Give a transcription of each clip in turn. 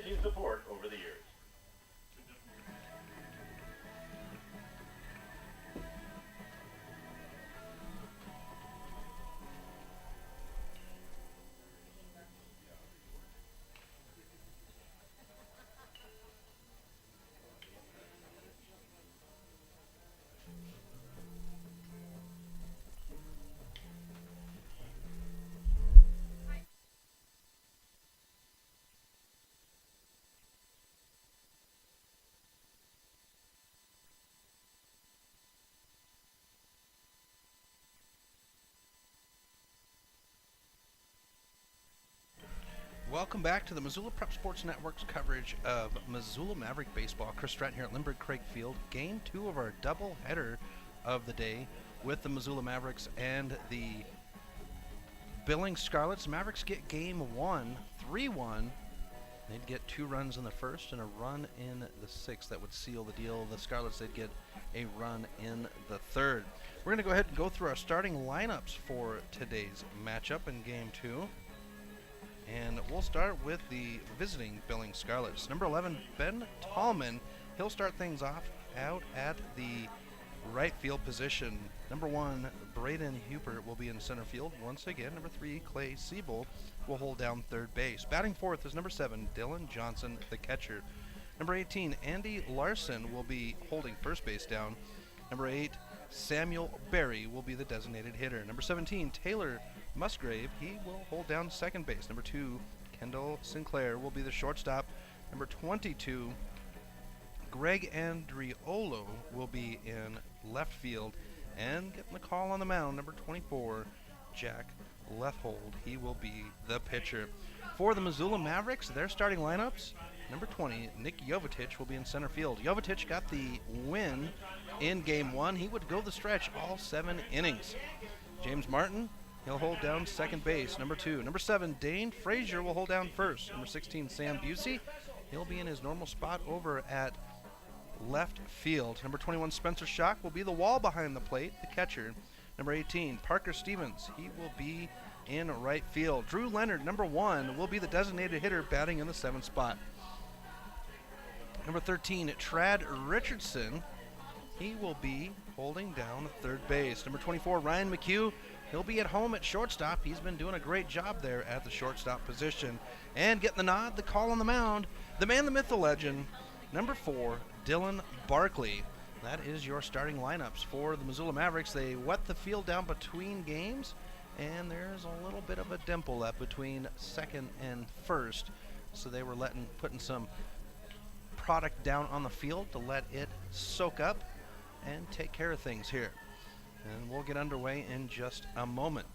amazing support over the years. Welcome back to the Missoula Prep Sports Network's coverage of Missoula Maverick baseball. Chris Stratton here at Lindbergh Craig Field. Game 2 of our doubleheader of the day with the Missoula Mavericks and the Billings Scarlets. Mavericks get game 1, 3-1. They'd get 2 runs in the first and a run in the sixth. That would seal the deal. The Scarlets, they'd get a run in the third. We're going to go ahead and go through our starting lineups for today's matchup in game 2. And we'll start with the visiting Billings Scarlets. Number 11, Ben Tallman. He'll start things off out at the right field position. Number 1, Braden Hubert will be in center field once again. Number 3, Clay Siebel will hold down third base. Batting fourth is number 7, Dylan Johnson, the catcher. Number 18, Andy Larson will be holding first base down. Number 8, Samuel Berry will be the designated hitter. Number 17, Taylor Musgrave, he will hold down second base. Number 2, Kendall Sinclair will be the shortstop. Number 22, Greg Andriolo will be in left field. And getting the call on the mound, number 24, Jack Lethhold, he will be the pitcher. For the Missoula Mavericks, their starting lineups, number 20, Nick Jovetic will be in center field. Jovetic got the win in game 1. He would go the stretch all 7 innings. James Martin, he'll hold down second base. Number 2. Number 7, Dane Frazier will hold down first. Number 16, Sam Busey, he'll be in his normal spot over at left field. Number 21, Spencer Schock will be the wall behind the plate, the catcher. Number 18, Parker Stevens, he will be in right field. Drew Leonard, number 1, will be the designated hitter, batting in the 7th spot. Number 13, Trad Richardson, he will be holding down third base. Number 24, Ryan McHugh, he'll be at home at shortstop. He's been doing a great job there at the shortstop position. And getting the nod, the call on the mound, the man, the myth, the legend, number 4, Dylan Barkley. That is your starting lineups for the Missoula Mavericks. They wet the field down between games, and there's a little bit of a dimple left between second and first. So they were putting some product down on the field to let it soak up and take care of things here. And we'll get underway in just a moment.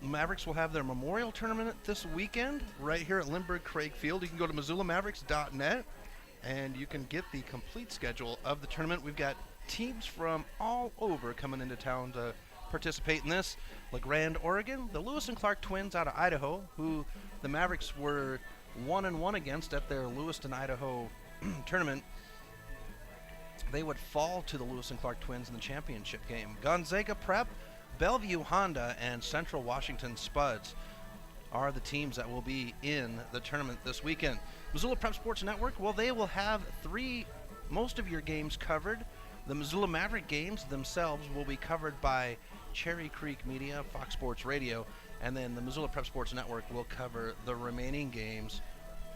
Mavericks will have their Memorial Tournament this weekend right here at Lindbergh Craig Field. You can go to MissoulaMavericks.net and you can get the complete schedule of the tournament. We've got teams from all over coming into town to participate in this. LeGrand, Oregon, the Lewis and Clark twins out of Idaho, who the Mavericks were 1-1 against at their Lewiston, Idaho tournament. They would fall to the Lewis and Clark twins in the championship game. Gonzaga Prep, Bellevue Honda, and Central Washington Spuds are the teams that will be in the tournament this weekend. Missoula Prep Sports Network, well, they will have most of your games covered. The Missoula Maverick games themselves will be covered by Cherry Creek Media, Fox Sports Radio, and then the Missoula Prep Sports Network will cover the remaining games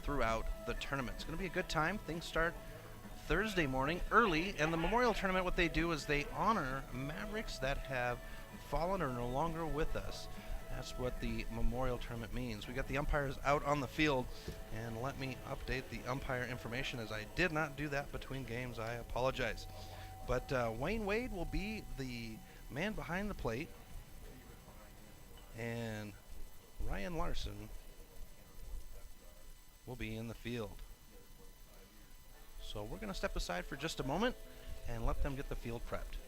throughout the tournament. It's going to be a good time. Things start Thursday morning early, and the Memorial Tournament, what they do is they honor Mavericks that have fallen or no longer with us. That's what the Memorial Tournament means. We got the umpires out on the field, and let me update the umpire information as I did not do that between games. I apologize. But Wayne Wade will be the man behind the plate, and Ryan Larson will be in the field. So we're going to step aside for just a moment and let them get the field prepped.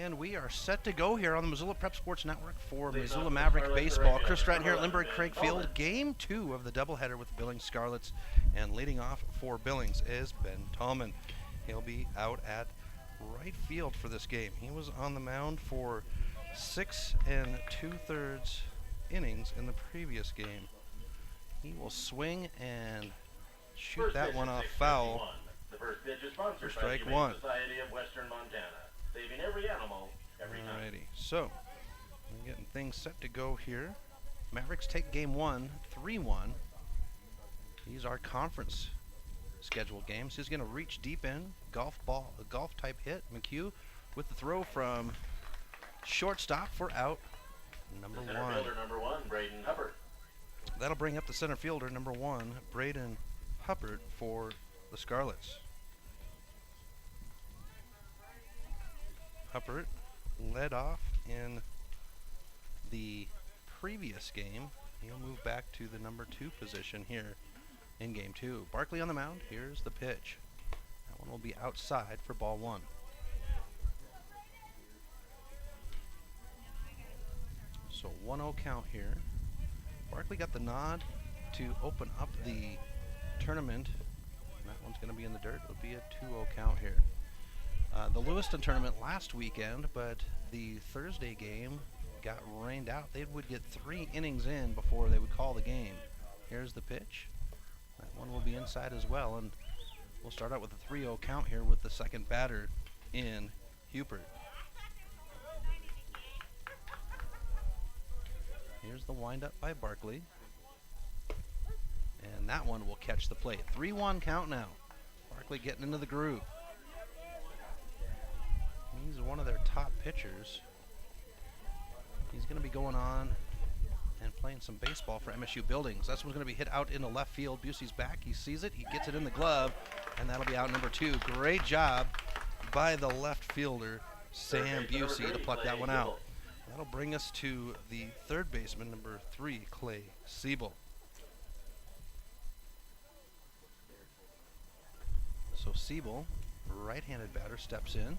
And we are set to go here on the Missoula Prep Sports Network for Missoula Maverick Baseball. Chris Stratton here at Lindbergh Craig Field. Game 2 of the doubleheader with the Billings Scarlets. And leading off for Billings is Ben Tallman. He'll be out at right field for this game. He was on the mound for 6 2/3 innings in the previous game. He will swing and shoot that one off foul for strike one. Saving every animal, every time. Alrighty, so we're getting things set to go here. Mavericks take game 1, 3-1. These are conference scheduled games. He's going to reach deep in, golf type hit. McHugh with the throw from shortstop for out number 1. Fielder number 1, Braden Hubbard. That'll bring up the center fielder number 1, Braden Hubbard for the Scarlets. Hubbard led off in the previous game. He'll move back to the number 2 position here in game 2. Barkley on the mound. Here's the pitch. That one will be outside for ball 1. So 1-0 count here. Barkley got the nod to open up the tournament. That one's going to be in the dirt. It'll be a 2-0 count here. The Lewiston tournament last weekend, but the Thursday game got rained out. They would get 3 innings in before they would call the game. Here's the pitch. That one will be inside as well, and we'll start out with a 3-0 count here with the second batter in Hubert. Here's the windup by Barkley, and that one will catch the plate. 3-1 count now. Barkley getting into the groove. He's one of their top pitchers. He's going to be going on and playing some baseball for MSU Billings. That's one's going to be hit out into left field. Busey's back. He sees it. He gets it in the glove, and that'll be out number 2. Great job by the left fielder, Sam Busey, to pluck that one out. That'll bring us to the third baseman, number 3, Clay Siebel. So Siebel, right-handed batter, steps in.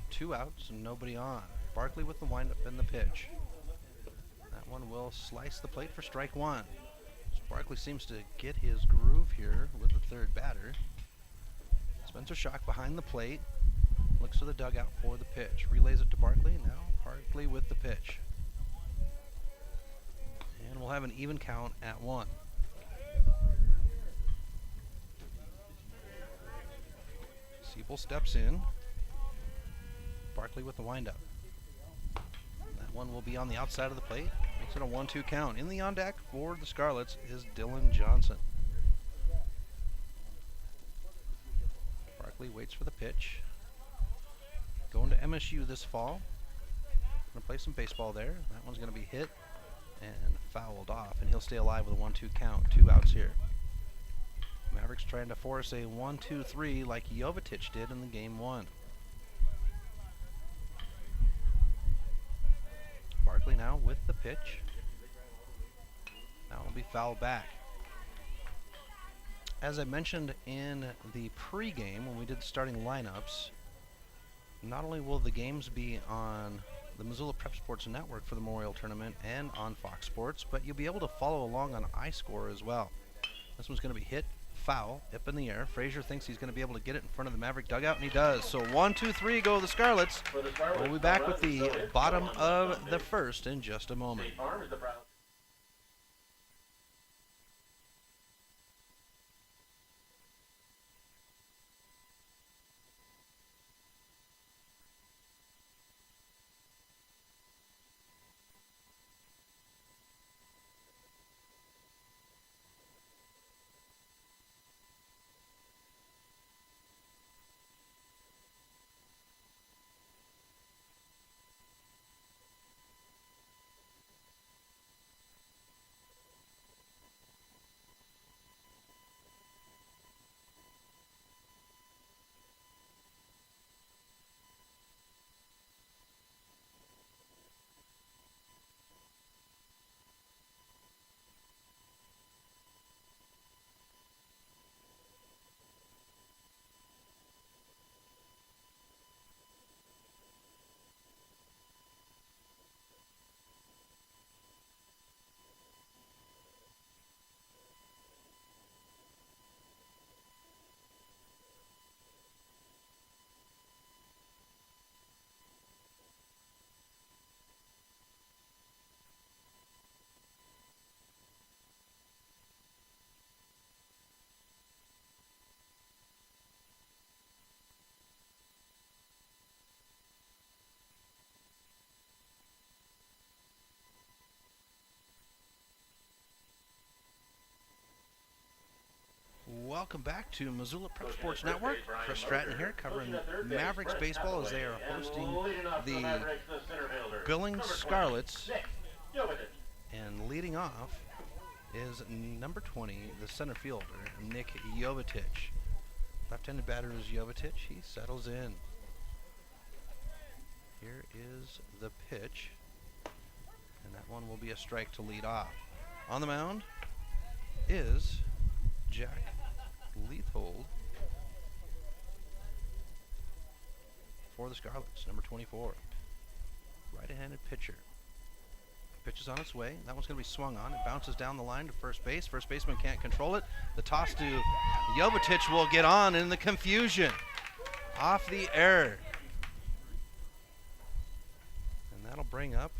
2 outs and nobody on. Barkley with the windup and the pitch. That one will slice the plate for strike 1. So Barkley seems to get his groove here with the third batter. Spencer Schock behind the plate. Looks to the dugout for the pitch. Relays it to Barkley. Now Barkley with the pitch. And we'll have an even count at 1. Siebel steps in. Barkley with the windup. That one will be on the outside of the plate. Makes it a 1-2 count. In the on deck for the Scarlets is Dylan Johnson. Barkley waits for the pitch. Going to MSU this fall. Going to play some baseball there. That one's going to be hit and fouled off, and he'll stay alive with a 1-2 count. 2 outs here. Mavericks trying to force a 1-2-3 like Jovetic did in the game 1. Barkley now with the pitch. That will be fouled back. As I mentioned in the pregame when we did the starting lineups, not only will the games be on the Missoula Prep Sports Network for the Memorial Tournament and on Fox Sports, but you'll be able to follow along on iScore as well. This one's going to be hit, foul, up in the air. Frazier thinks he's going to be able to get it in front of the Maverick dugout, and he does. So 1-2-3 go the Scarlets. We'll be back with the bottom of the first in just a moment. welcome back to Missoula Prep Sports Network. Chris Stratton here covering Mavericks baseball as they are hosting the Billings Scarlets. And leading off is number 20, the center fielder, Nick Jovetic. Left-handed batter is Jovetic. He settles in. Here is the pitch. And that one will be a strike to lead off. On the mound is Jack Leithold for the Scarlets, number 24. Right-handed pitcher. Pitch is on its way. That one's going to be swung on. It bounces down the line to first base. First baseman can't control it. The toss to Jovetic will get on in the confusion. Off the error. And that'll bring up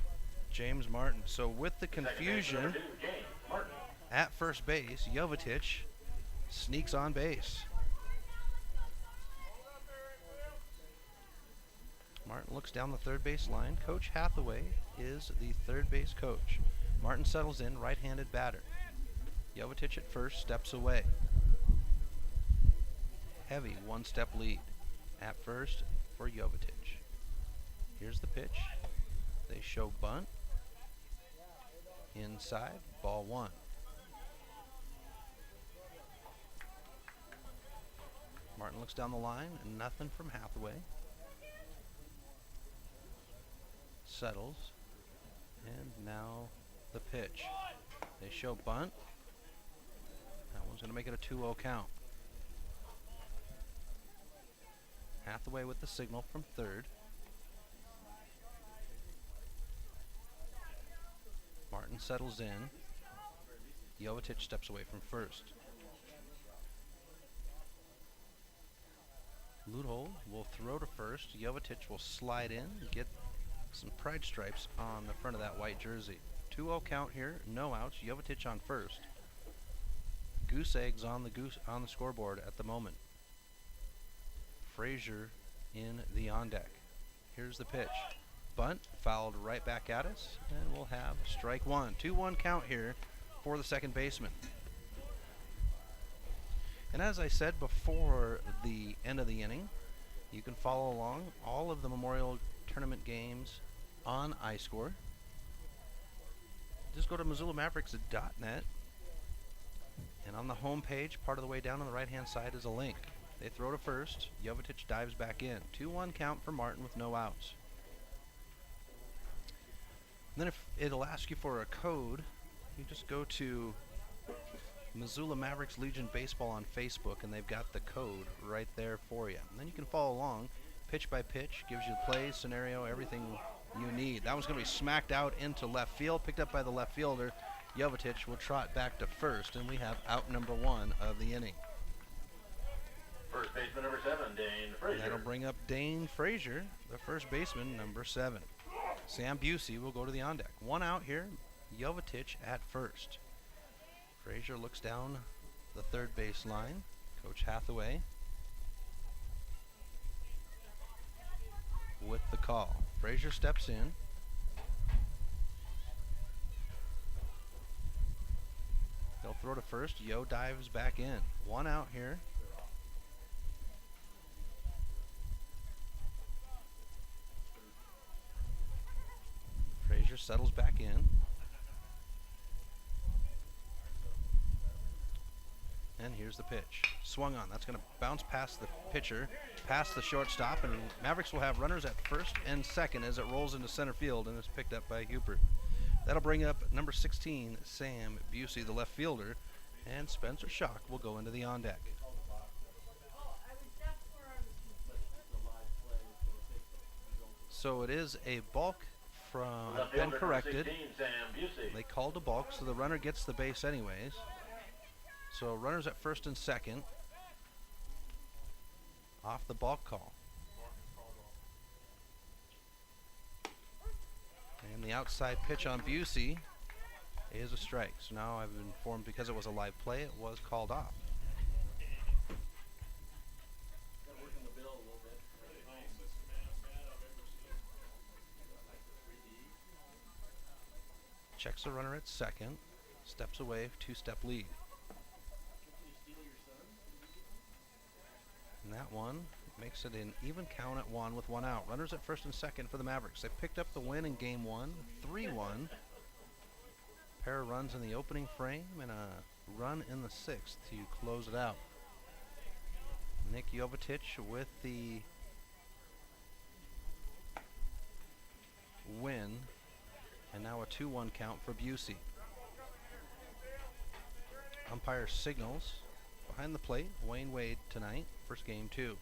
James Martin. So with the confusion at first base, Jovetic sneaks on base. Martin looks down the third base line. Coach Hathaway is the third base coach. Martin settles in, right-handed batter. Jovetic at first, steps away. Heavy one-step lead at first for Jovetic. Here's the pitch. They show bunt. Inside, ball one. Martin looks down the line, and nothing from Hathaway. Settles, and now the pitch. They show bunt. That one's going to make it a 2-0 count. Hathaway with the signal from third. Martin settles in. Jovetic steps away from first. Leithold will throw to first. Jovetic will slide in, get some pride stripes on the front of that white jersey. 2-0 count here, no outs. Jovetic on first. Goose eggs on the scoreboard at the moment. Frazier in the on deck. Here's the pitch. Bunt fouled right back at us, and we'll have strike one. 2-1 count here for the second baseman. And as I said before the end of the inning, you can follow along all of the Memorial Tournament games on iScore. Just go to MissoulaMavericks.net, and on the home page, part of the way down on the right-hand side is a link. They throw to first. Jovetic dives back in. 2-1 count for Martin with no outs. And then if it'll ask you for a code, you just go to Missoula Mavericks Legion Baseball on Facebook, and they've got the code right there for you. And then you can follow along pitch by pitch, gives you the play, scenario, everything you need. That one's going to be smacked out into left field, picked up by the left fielder. Jovetic will trot back to first, and we have out number one of the inning. First baseman number 7, Dane Frazier. That'll bring up Dane Frazier, the first baseman, number 7. Sam Busey will go to the on deck. One out here, Jovetic at first. Frazier looks down the third base line. Coach Hathaway with the call. Frazier steps in. They'll throw to first. Yo dives back in. One out here. Frazier settles back in. And here's the pitch. Swung on. That's going to bounce past the pitcher, past the shortstop, and Mavericks will have runners at first and second as it rolls into center field and is picked up by Hubert. That'll bring up number 16, Sam Busey, the left fielder, and Spencer Schock will go into the on deck. So it is a balk from been corrected. 16, Sam Busey. They called a balk, so the runner gets the base anyways. So runners at first and second off the balk call. And the outside pitch on Busey is a strike. So now I've been informed because it was a live play, it was called off. Checks the runner at second, steps away, two-step lead. And that one makes it an even count at 1 with 1 out. Runners at first and second for the Mavericks. They picked up the win in game 1, 3-1. Pair of runs in the opening frame and a run in the 6th to close it out. Nick Jovetic with the win, and now a 2-1 count for Busey. Umpire signals behind the plate, Wayne Wade tonight, first game 2.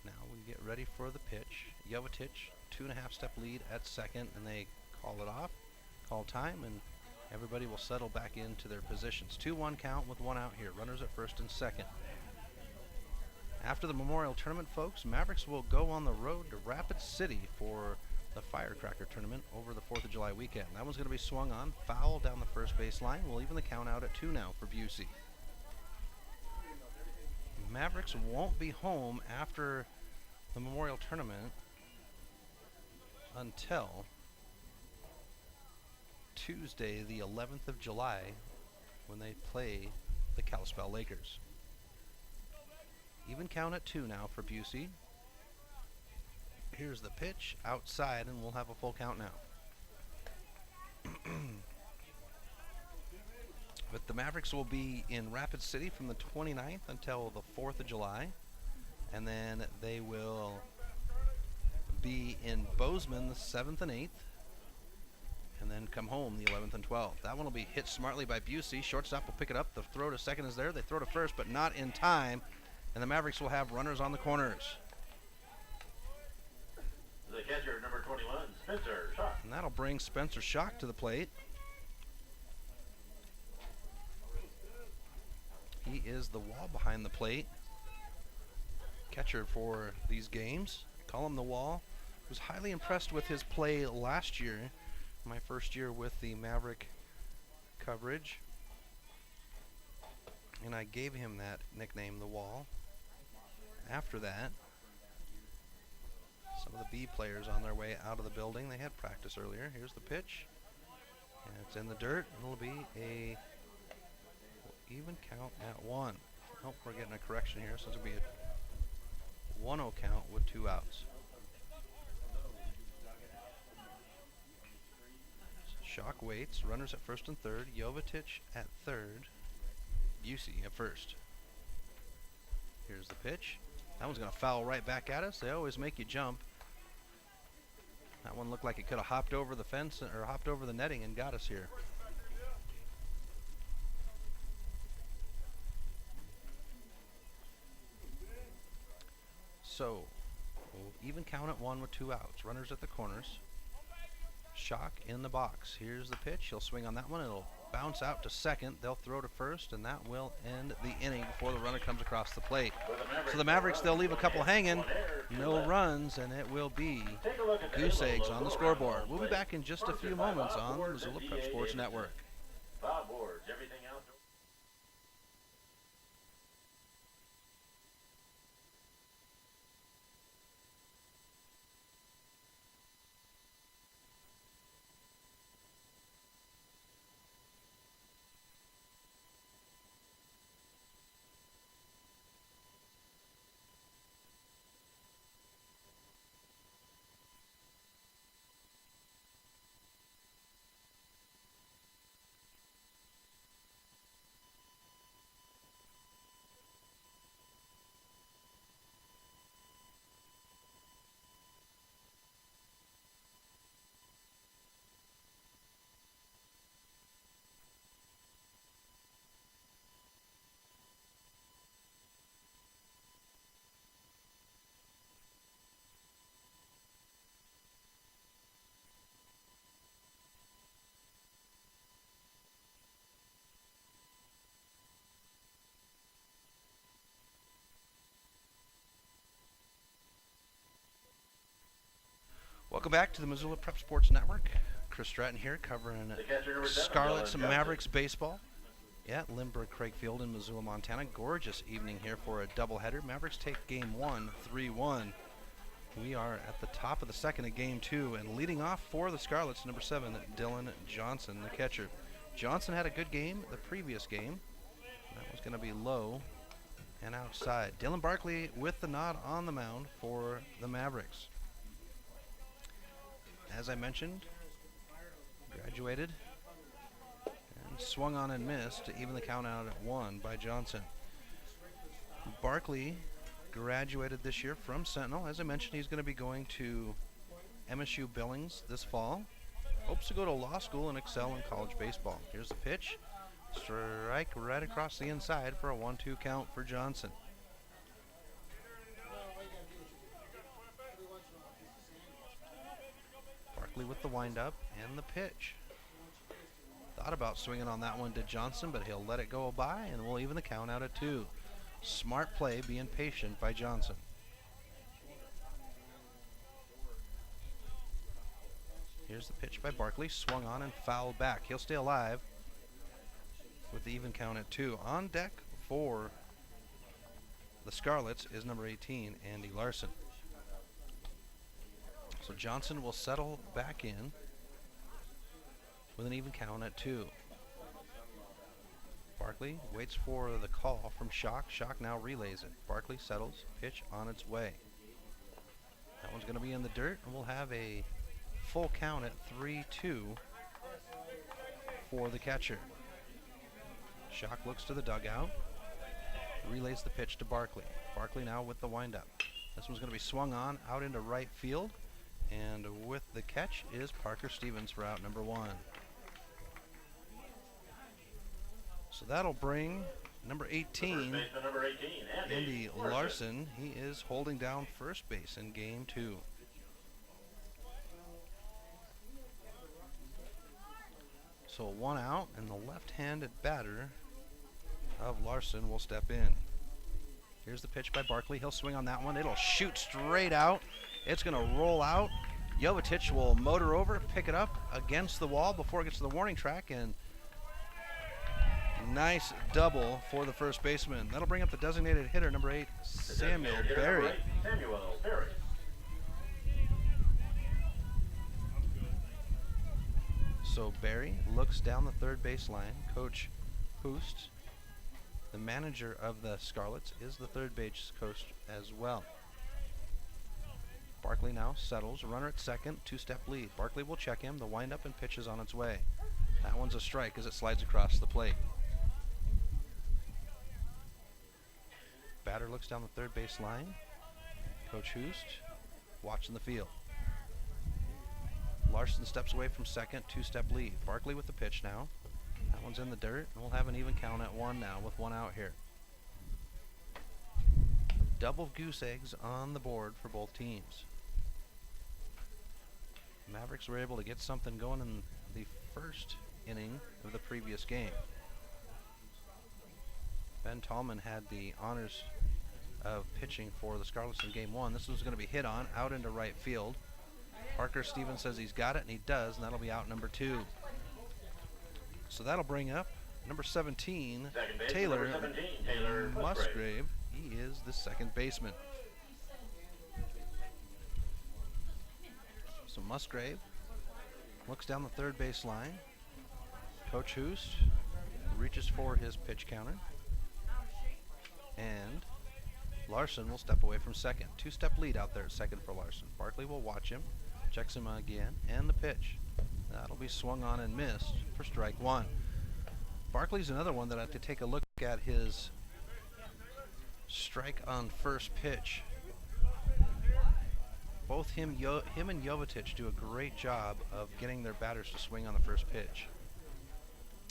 Now we get ready for the pitch. Jovetic, 2.5 step lead at second, and they call it off, call time, and everybody will settle back into their positions. 2-1 count with 1 out here. Runners at first and second. After the Memorial Tournament, folks, Mavericks will go on the road to Rapid City for the Firecracker Tournament over the 4th of July weekend. That one's going to be swung on, foul down the first base line. We'll even the count out at 2 now for Busey. Mavericks won't be home after the Memorial Tournament until Tuesday, the 11th of July, when they play the Kalispell Lakers. Even count at 2 now for Busey. Here's the pitch outside, and we'll have a full count now. But the Mavericks will be in Rapid City from the 29th until the 4th of July, and then they will be in Bozeman the 7th and 8th, and then come home the 11th and 12th. That one will be hit smartly by Busey. Shortstop will pick it up. The throw to second is there. They throw to first, but not in time, and the Mavericks will have runners on the corners. The catcher, number 21, Spencer Schock. And that'll bring Spencer Schock to the plate. He is the wall behind the plate. Catcher for these games. Call him the wall. Was highly impressed with his play last year, my first year with the Maverick coverage. And I gave him that nickname, the wall. After that, some of the B players on their way out of the building. They had practice earlier. Here's the pitch. And it's in the dirt. It'll be a even count at 1. Oh, we're getting a correction here, so it'll be a 1-0 count with 2 outs. Schock waits. Runners at first and third. Jovetic at third. Busey at first. Here's the pitch. That one's going to foul right back at us. They always make you jump. That one looked like it could have hopped over the fence or hopped over the netting and got us here. So, we'll even count at 1 with 2 outs. Runners at the corners. Schock in the box. Here's the pitch. He'll swing on that one. It'll bounce out to second. They'll throw to first, and that will end the inning before the runner comes across the plate. So the Mavericks, they'll leave a couple hanging. No runs, and it will be goose eggs on the scoreboard. We'll be back in just a few moments on the Missoula Prep Sports Network. Bob boards, everything outdoors. Welcome back to the Missoula Prep Sports Network. Chris Stratton here covering The catcher, number 7, Scarlets and Dylan Mavericks baseball at Lindbergh Craig Field in Missoula, Montana. Gorgeous evening here for a doubleheader. Mavericks take game 1, 3-1. We are at the top of the second of game 2, and leading off for the Scarlets, number 7, Dylan Johnson, the catcher. Johnson had a good game the previous game. That going to be low and outside. Dylan Barkley with the nod on the mound for the Mavericks. As I mentioned, graduated and swung on and missed to even the count out at 1 by Johnson. Barkley graduated this year from Sentinel. As I mentioned, he's going to be going to MSU Billings this fall. Hopes to go to law school and excel in college baseball. Here's the pitch. Strike right across the inside for a 1-2 count for Johnson. Barkley with the windup and the pitch. Thought about swinging on that one to Johnson, but he'll let it go by, and we'll even the count out at 2. Smart play, being patient by Johnson. Here's the pitch by Barkley, swung on and fouled back. He'll stay alive with the even count at 2. On deck for the Scarlets is number 18, Andy Larson. So Johnson will settle back in with an even count at 2. Barkley waits for the call from Schock. Schock now relays it. Barkley settles, pitch on its way. That one's going to be in the dirt, and we'll have a full count at 3-2 for the catcher. Schock looks to the dugout, relays the pitch to Barkley. Barkley now with the windup. This one's going to be swung on out into right field, and with the catch is Parker Stevens for out number 1. So that'll bring number 18, number 18 Andy Larson. He is holding down first base in game 2. So 1 out, and the left-handed batter of Larson will step in. Here's the pitch by Barkley. He'll swing on that one. It'll shoot straight out. It's going to roll out. Jovetic will motor over, pick it up against the wall before it gets to the warning track, and nice double for the first baseman. That'll bring up the designated hitter, number 8, Samuel Berry. So Berry looks down the third base line. Coach Hoost, the manager of the Scarlets, is the third base coach as well. Barkley now settles. Runner at second, 2-step lead. Barkley will check him. The windup and pitch is on its way. That one's a strike as it slides across the plate. Batter looks down the third base line. Coach Hoost watching the field. Larson steps away from second, 2-step lead. Barkley with the pitch now. That one's in the dirt, and we'll have an even count at 1 now with 1 out here. Double goose eggs on the board for both teams. Mavericks were able to get something going in the first inning of the previous game. Ben Tallman had the honors of pitching for the Scarlets in game 1. This was going to be hit on out into right field. Parker Stevens says he's got it, and he does, and that'll be out number 2. So that'll bring up number 17, Taylor Musgrave. He is the second baseman. So Musgrave looks down the third base line. Coach Hoost reaches for his pitch counter. And Larson will step away from second. 2-step lead out there at second for Larson. Barkley will watch him, checks him again, and the pitch. That'll be swung on and missed for strike 1. Barkley's another one that I have to take a look at his strike on first pitch. Both him and Jovetic do a great job of getting their batters to swing on the first pitch.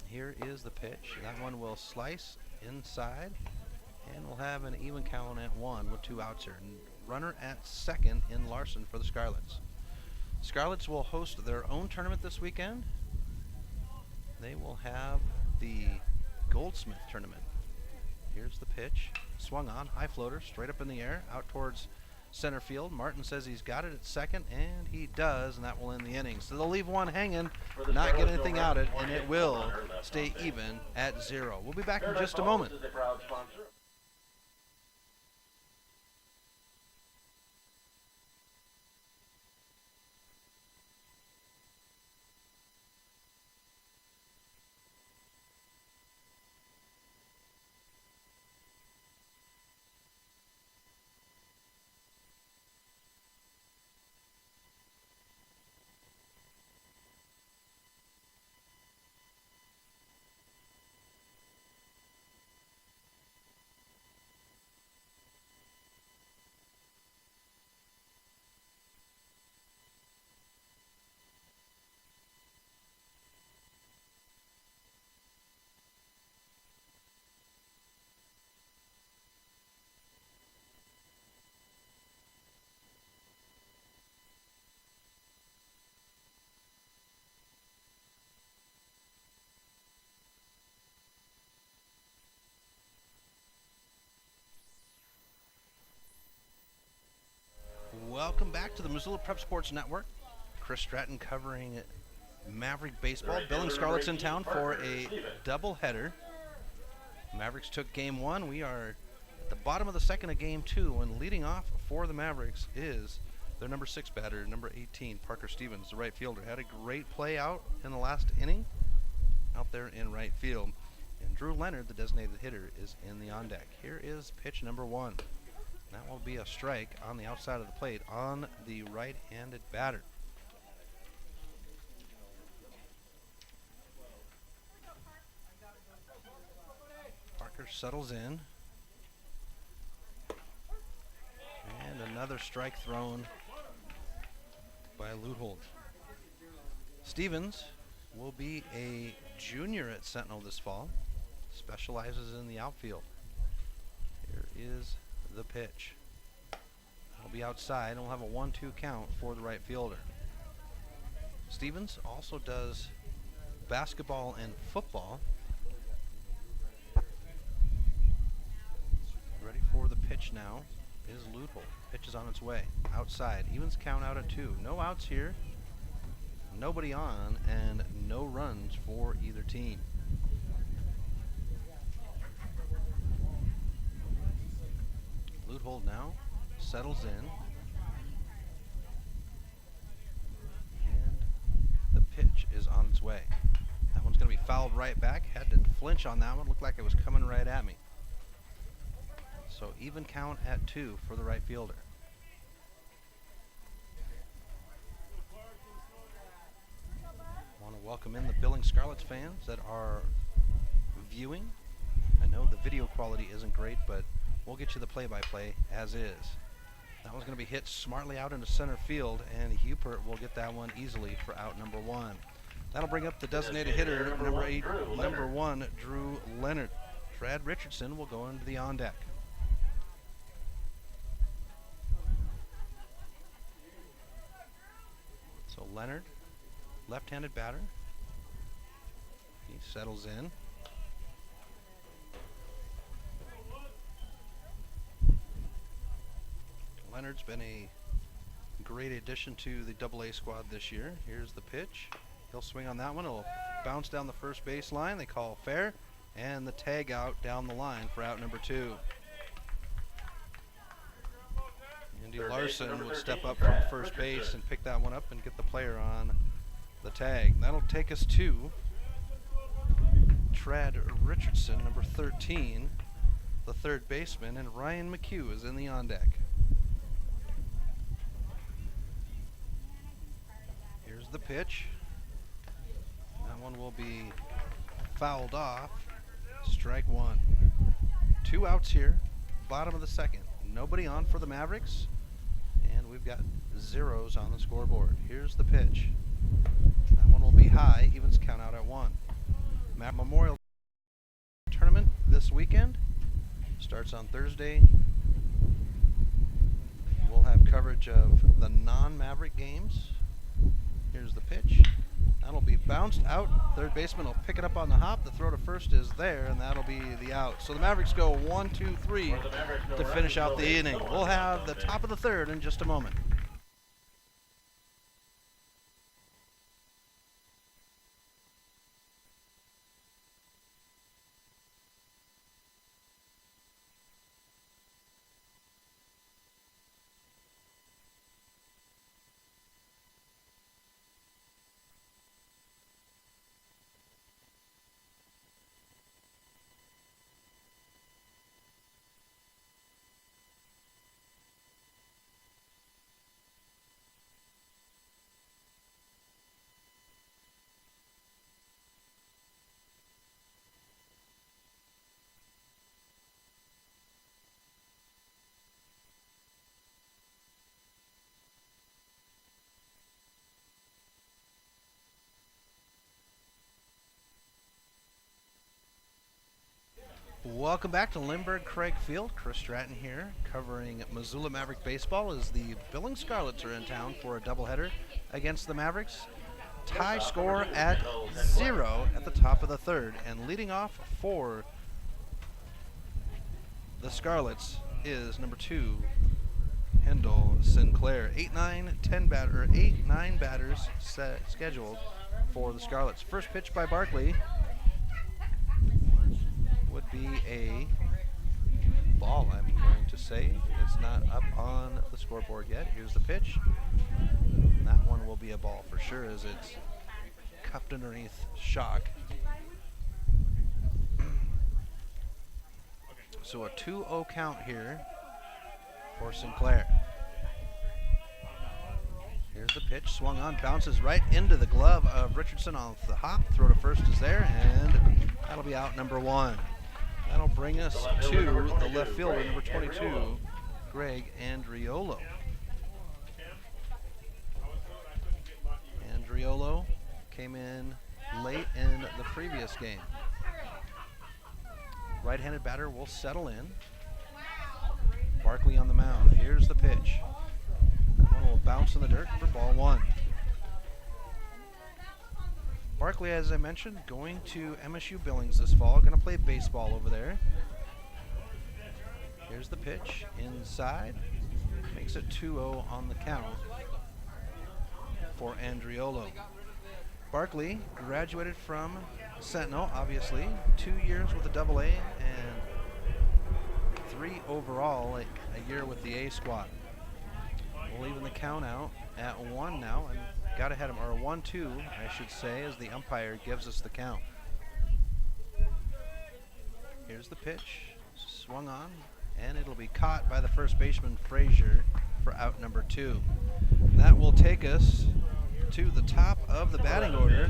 Here is the pitch. That one will slice inside, and we'll have an even count at 1 with 2 outs here. And runner at second in Larson for the Scarlets. Scarlets will host their own tournament this weekend. They will have the Goldsmith tournament. Here's the pitch. Swung on, high floater, straight up in the air, out towards center field. Martin says he's got it at second, and he does, and that will end the inning. So they'll leave one hanging, not get anything out of it, and it will stay even at 0. We'll be back in just a moment. Welcome back to the Missoula Prep Sports Network. Chris Stratton covering Maverick baseball. Billings Scarlet's in town for a doubleheader. Mavericks took game one. We are at the bottom of the second of game two, and leading off for the Mavericks is their number 6 batter, number 18, Parker Stevens, the right fielder. Had a great play out in the last inning out there in right field. And Drew Leonard, the designated hitter, is in the on deck. Here is pitch number 1. That will be a strike on the outside of the plate on the right-handed batter. Parker settles in. And another strike thrown by Luthold. Stevens will be a junior at Sentinel this fall. Specializes in the outfield. Here is the pitch. It'll be outside and we'll have a 1-2 count for the right fielder. Stevens also does basketball and football. Ready for the pitch now is Luthold. Pitch is on its way. Outside. Evens count out at 2. No outs here. Nobody on and no runs for either team. Luthold now settles in. And the pitch is on its way. That one's going to be fouled right back. Had to flinch on that one. Looked like it was coming right at me. So even count at 2 for the right fielder. Want to welcome in the Billings Scarlet fans that are viewing. I know the video quality isn't great, but we'll get you the play-by-play as is. That one's going to be hit smartly out into center field, and Hupert will get that one easily for out number 1. That'll bring up the designated hitter, number 1, Drew Leonard. Trad Richardson will go into the on deck. So Leonard, left-handed batter. He settles in. Leonard's been a great addition to the AA squad this year. Here's the pitch. He'll swing on that one. It'll bounce down the first base line. They call fair. And the tag out down the line for out number 2. Andy Larson would step up from first base and pick that one up and get the player on the tag. That'll take us to Trad Richardson, number 13, the third baseman, and Ryan McHugh is in the on deck. Here's the pitch. That one will be fouled off. Strike 1. 2 outs here, bottom of the second. Nobody on for the Mavericks, and we've got zeros on the scoreboard. Here's the pitch. That one will be high, evens count out at 1. Memorial Tournament this weekend starts on Thursday. We'll have coverage of the non-Maverick games. Here's the pitch. That'll be bounced out. Third baseman will pick it up on the hop. The throw to first is there, and that'll be the out. So the Mavericks go 1, 2, 3 to finish out the inning. We'll have the top of the third in just a moment. Welcome back to Lindbergh Craig Field. Chris Stratton here covering Missoula Maverick baseball as the Billings Scarlets are in town for a doubleheader against the Mavericks. Tie score at 0 at the top of the third, and leading off for the Scarlets is number 2, Hendel, Sinclair. 8-9 batters scheduled for the Scarlets. First pitch by Barkley would be a ball, I'm going to say. It's not up on the scoreboard yet. Here's the pitch. And that one will be a ball for sure as it's cupped underneath Shock. So a 2-0 count here for Sinclair. Here's the pitch, swung on, bounces right into the glove of Richardson off the hop. Throw to first is there, and that'll be out number 1. That'll bring us to the left fielder, number 22, Greg Andriolo. Andriolo came in late in the previous game. Right-handed batter will settle in. Barkley on the mound. Here's the pitch. That one will bounce in the dirt for ball 1. Barkley, as I mentioned, going to MSU Billings this fall. Going to play baseball over there. Here's the pitch. Inside. Makes it 2-0 on the count for Andriolo. Barkley graduated from Sentinel, obviously. 2 years with a AA and 3 overall, a year with the A squad. We'll even the count out at 1 now, and got ahead of him, or 1-2, I should say, as the umpire gives us the count. Here's the pitch, swung on, and it'll be caught by the first baseman, Frazier, for out number 2. And that will take us to the top of the batting order.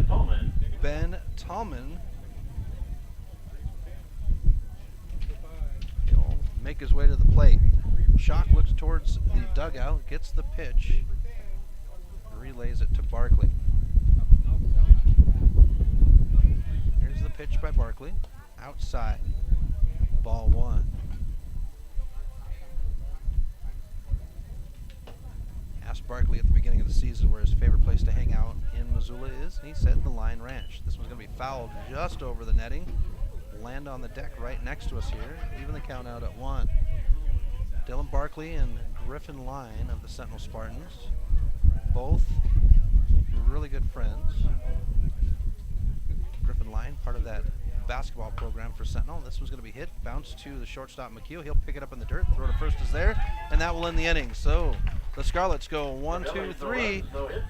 Ben Tallman. He'll make his way to the plate. Shock looks towards the dugout, gets the pitch, relays it to Barkley. Here's the pitch by Barkley. Outside. Ball 1. Asked Barkley at the beginning of the season where his favorite place to hang out in Missoula is, and he said the Line Ranch. This one's going to be fouled just over the netting. Land on the deck right next to us here. Even the count out at 1. Dylan Barkley and Griffin Line of the Sentinel Spartans. Both really good friends. Griffin Line, part of that basketball program for Sentinel. This one's going to be hit, bounce to the shortstop McHugh. He'll pick it up in the dirt, throw to first is there, and that will end the inning. So the Scarlets go 1, 2, 3,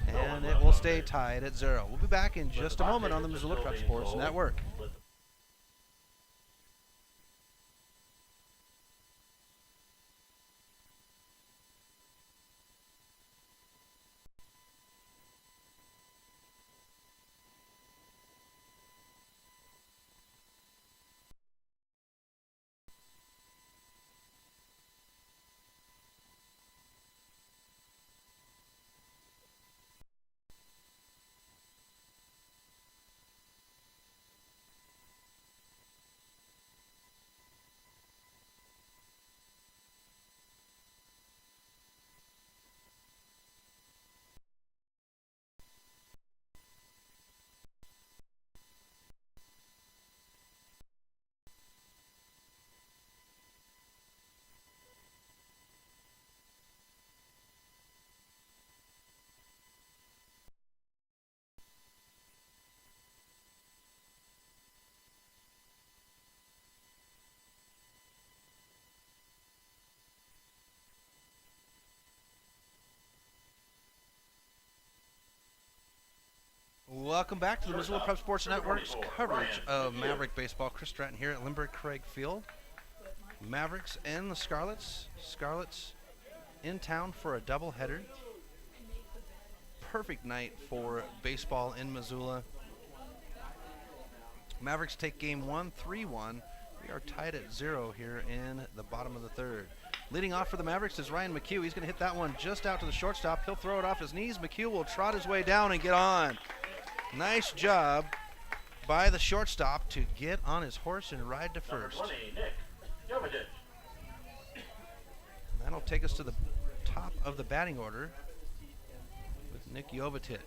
and it will stay tied at 0. We'll be back in just a moment on the Missoula Prep Sports Network. Welcome back to the Missoula Prep Sports Network's coverage of Maverick baseball. Chris Stratton here at Lindbergh Craig Field. Mavericks and the Scarlets. Scarlets in town for a doubleheader. Perfect night for baseball in Missoula. Mavericks take game 1, 3-1. We are tied at 0 here in the bottom of the 3rd. Leading off for the Mavericks is Ryan McHugh. He's going to hit that one just out to the shortstop. He'll throw it off his knees. McHugh will trot his way down and get on. Nice job by the shortstop to get on his horse and ride to first. And that'll take us to the top of the batting order with Nick Jovetic.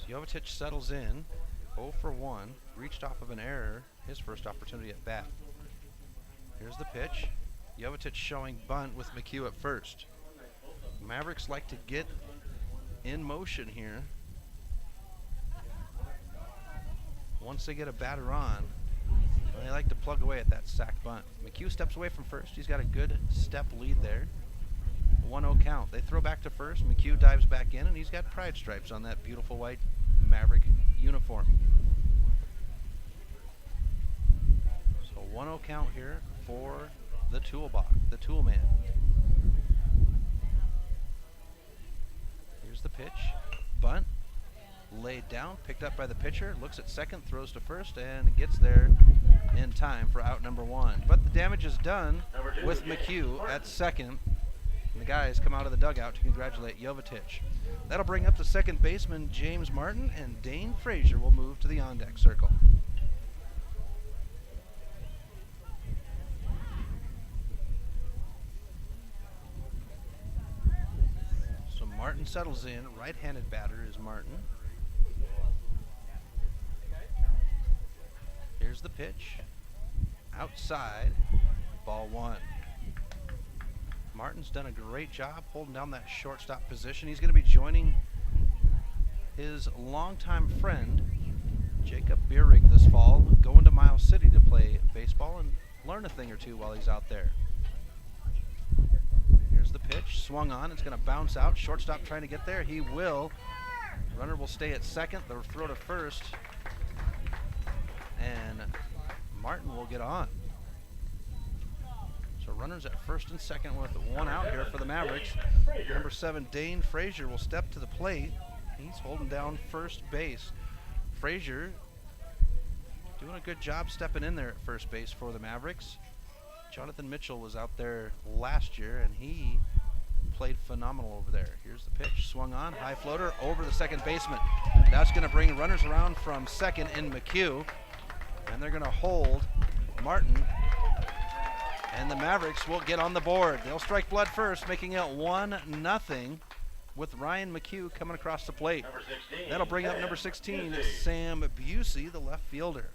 Jovetic settles in. 0 for 1. Reached off of an error. His first opportunity at bat. Here's the pitch. Jovetic showing bunt with McHugh at first. Mavericks like to get in motion here. Once they get a batter on, they like to plug away at that sac bunt. McHugh steps away from first. He's got a good step lead there. 1-0 count. They throw back to first. McHugh dives back in, and he's got pride stripes on that beautiful white Maverick uniform. So 1-0 count here for the toolbox, the tool man. Here's the pitch. Bunt. Laid down, picked up by the pitcher, looks at second, throws to first, and gets there in time for out number 1. But the damage is done with McHugh at second. And the guys come out of the dugout to congratulate Jovetic. That'll bring up the second baseman, James Martin, and Dane Frazier will move to the on-deck circle. So Martin settles in. Right-handed batter is Martin. Here's the pitch. Outside, ball 1. Martin's done a great job holding down that shortstop position. He's going to be joining his longtime friend, Jacob Bierig, this fall, going to Miles City to play baseball and learn a thing or two while he's out there. Here's the pitch. Swung on. It's going to bounce out. Shortstop trying to get there. He will. Runner will stay at second. They'll throw to first. And Martin will get on. So runners at first and second with 1 out here for the Mavericks. Number 7, Dane Frazier, will step to the plate. He's holding down first base. Frazier doing a good job stepping in there at first base for the Mavericks. Jonathan Mitchell was out there last year, and he played phenomenal over there. Here's the pitch. Swung on. High floater over the second baseman. That's going to bring runners around from second in McHugh. And they're going to hold Martin, and the Mavericks will get on the board. They'll strike blood first, making it 1-0 with Ryan McHugh coming across the plate. That'll bring up number 16, Sam Busey, the left fielder.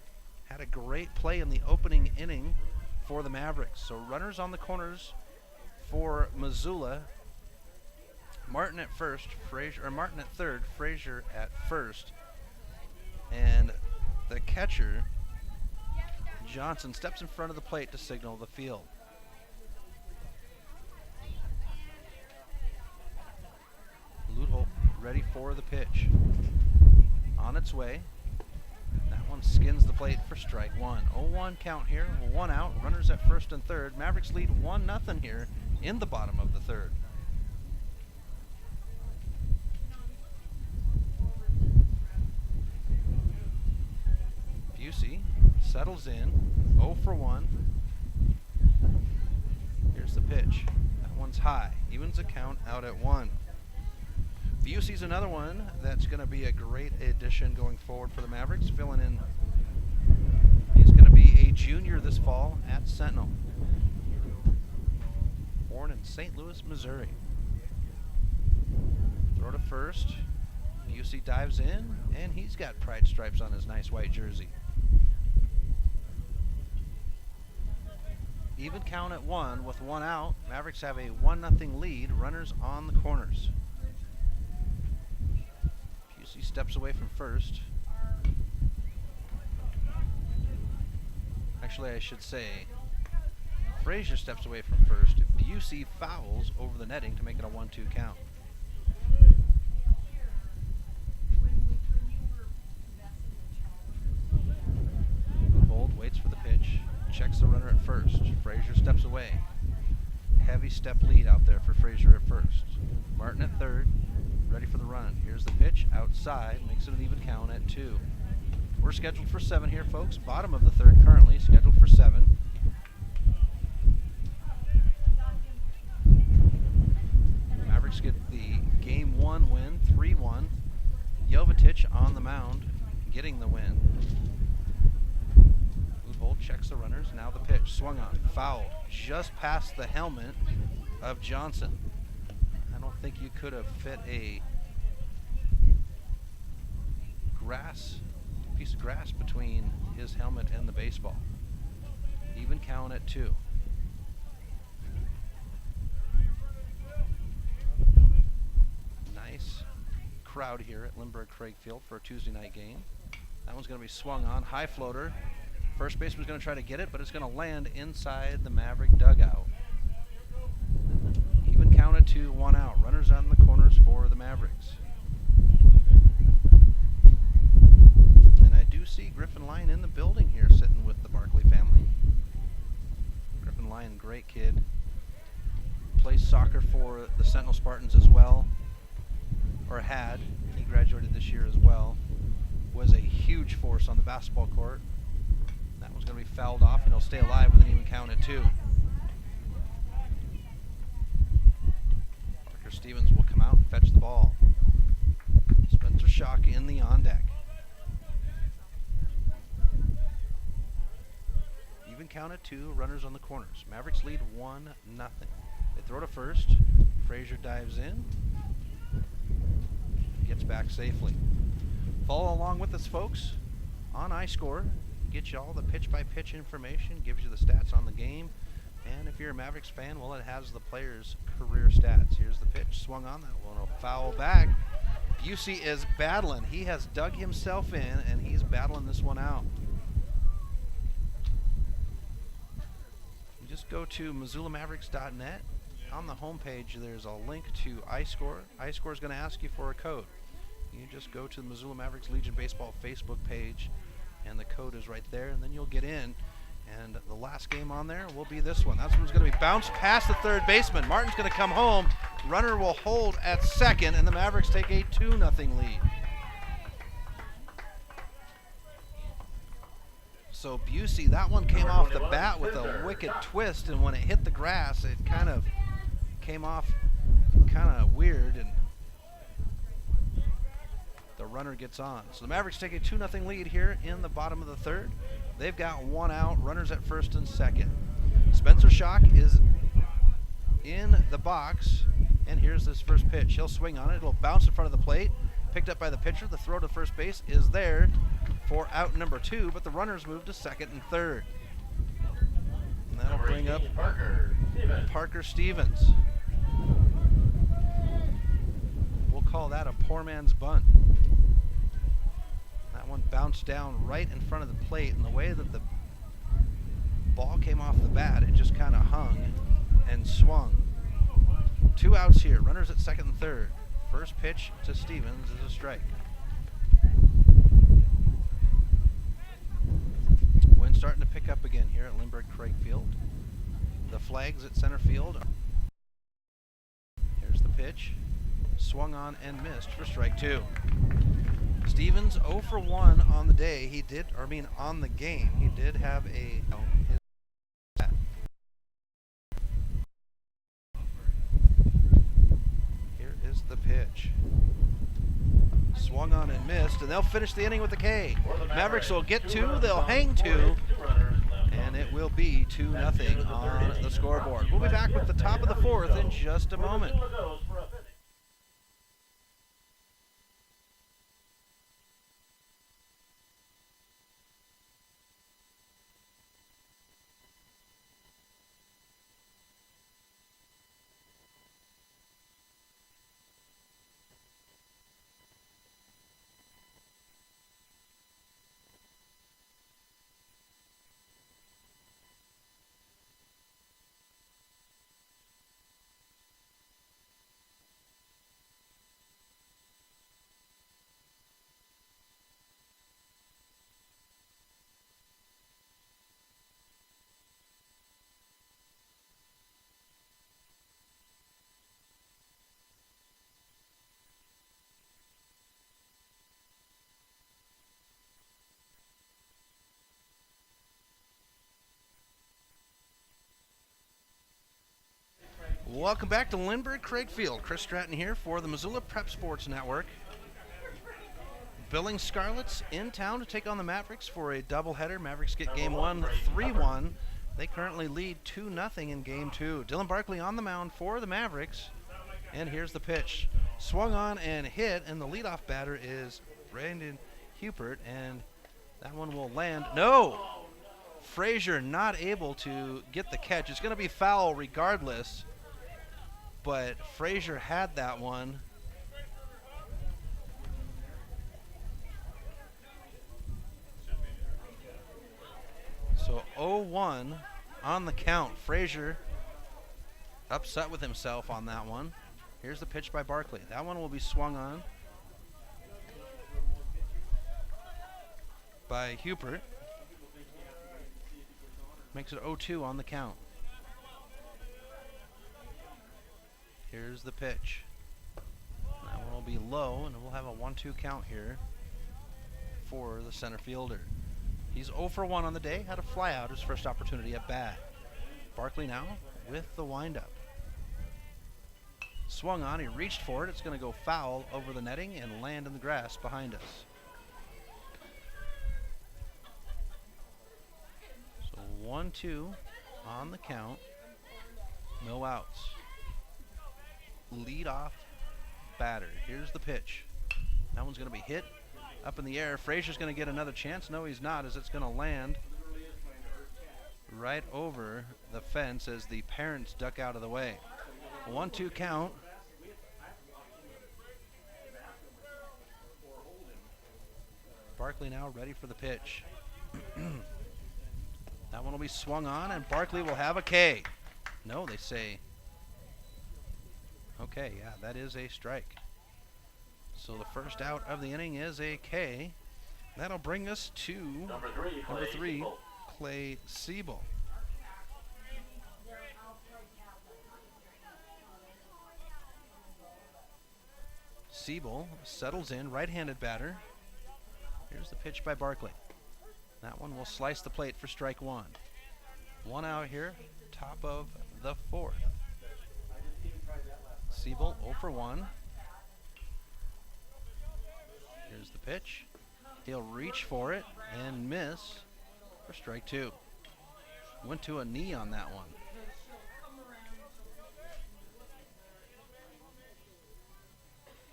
Had a great play in the opening inning for the Mavericks. So runners on the corners for Missoula. Martin at first, Martin at third, Frazier at first, and the catcher Johnson steps in front of the plate to signal the field. Ludholt ready for the pitch. On its way. That one skins the plate for strike 1. 0-1 count here. 1 out. Runners at first and third. Mavericks lead 1-0 here in the bottom of the third. Busey settles in, 0 for 1. Here's the pitch. That one's high. Evens the count out at 1. Busey's another one that's going to be a great addition going forward for the Mavericks, filling in. He's going to be a junior this fall at Sentinel. Born in St. Louis, Missouri. Throw to first. Busey dives in, and he's got pride stripes on his nice white jersey. Even count at 1 with 1 out. Mavericks have a 1-0 lead. Runners on the corners. Busey steps away from first. Actually, I should say Frazier steps away from first. Busey fouls over the netting to make it a 1-2 count. Hold, waits for the pitch. Checks the runner at first. Frazier steps away. Heavy step lead out there for Frazier at first. Martin at third, ready for the run. Here's the pitch, outside, makes it an even count at 2. We're scheduled for 7 here, folks. Bottom of the third currently, scheduled for 7. Mavericks get the Game 1 win, 3-1. Jovetic on the mound, getting the win. Ludholt checks the runners. Now the pitch. Swung on. Fouled. Just past the helmet of Johnson. I don't think you could have fit a grass piece of grass between his helmet and the baseball. Even count at 2. Nice crowd here at Lindbergh Craig Field for a Tuesday night game. That one's going to be swung on. High floater. First baseman's going to try to get it, but it's going to land inside the Maverick dugout. Even count at 2, 1 out. Runners on the corners for the Mavericks. And I do see Griffin Lyon in the building here sitting with the Barkley family. Griffin Lyon, great kid. Plays soccer for the Sentinel Spartans as well. Or had. He graduated this year as well. Was a huge force on the basketball court. That one's going to be fouled off, and he'll stay alive with an even count at 2. Parker Stevens will come out and fetch the ball. Spencer Schock in the on deck. Even count at 2, runners on the corners. Mavericks lead 1-0. They throw to first. Frazier dives in. Gets back safely. Follow along with us, folks, on iScore. Get you all the pitch-by-pitch information, gives you the stats on the game. And if you're a Mavericks fan, well, it has the players' career stats. Here's the pitch, swung on. That one will foul back. Busey is battling. He has dug himself in, and he's battling this one out. You just go to MissoulaMavericks.net. On the homepage, there's a link to iScore. iScore is going to ask you for a code. You just go to the Missoula Mavericks Legion Baseball Facebook page, and the code is right there, and then you'll get in. And the last game on there will be this one. That's one's going to be bounced past the third baseman. Martin's going to come home. Runner will hold at second, and the Mavericks take a 2-0 lead. So Busey, that one came off the bat with a wicked twist, and when it hit the grass, it kind of came off kind of weird, and the runner gets on. So the Mavericks take a 2-0 lead here in the bottom of the third. They've got 1 out, runners at first and second. Spencer Schock is in the box, and here's this first pitch. He'll swing on it. It'll bounce in front of the plate. Picked up by the pitcher. The throw to first base is there for out number 2, but the runners move to second and third. And that'll bring up Parker Stevens. We'll call that a poor man's bunt. That one bounced down right in front of the plate, and the way that the ball came off the bat, it just kind of hung and swung. 2 outs here, runners at second and third. First pitch to Stevens is a strike. Wind starting to pick up again here at Lindbergh Craig Field. The flags at center field. Here's the pitch. Swung on and missed for strike 2. Stevens 0 for 1 on the day. On the game. He did have a Here is the pitch. Swung on and missed, and they'll finish the inning with a K. Mavericks will get 2, they'll hang 2, and it will be 2-0 on the scoreboard. We'll be back with the top of the fourth in just a moment. Welcome back to Lindbergh Craig Field. Chris Stratton here for the Missoula Prep Sports Network. Billings Scarlets in town to take on the Mavericks for a doubleheader. Mavericks get game 1 3-1. They currently lead 2-0 in game 2. Dylan Barkley on the mound for the Mavericks. And here's the pitch. Swung on and hit, and the leadoff batter is Brandon Hupert, and That one will land. No! Frazier not able to get the catch. It's going to be foul regardless, but Frazier had that one. So 0-1 on the count. Frazier upset with himself on that one. Here's the pitch by Barkley. That one will be swung on by Hubert. Makes it 0-2 on the count. Here's the pitch. That one will be low, and we'll have a 1-2 count here for the center fielder. He's 0 for 1 on the day. Had a fly out his first opportunity at bat. Barkley now with the windup. Swung on, he reached for it. It's going to go foul over the netting and land in the grass behind us. So 1-2 on the count. No outs. Lead off batter. Here's the pitch. That one's going to be hit up in the air. Frazier's going to get another chance. No, he's not, as it's going to land right over the fence as the parents duck out of the way. 1-2 count. Barkley now ready for the pitch. That one will be swung on, and Barkley will have a K. No, they say. Okay, yeah, that is a strike. So the first out of the inning is a K. That'll bring us to Number three, Clay Siebel. Siebel settles in, right-handed batter. Here's the pitch by Barkley. That one will slice the plate for strike one. One out here, top of the fourth. Siebel 0 for 1. Here's the pitch. He'll reach for it and miss for strike two. Went to a knee on that one.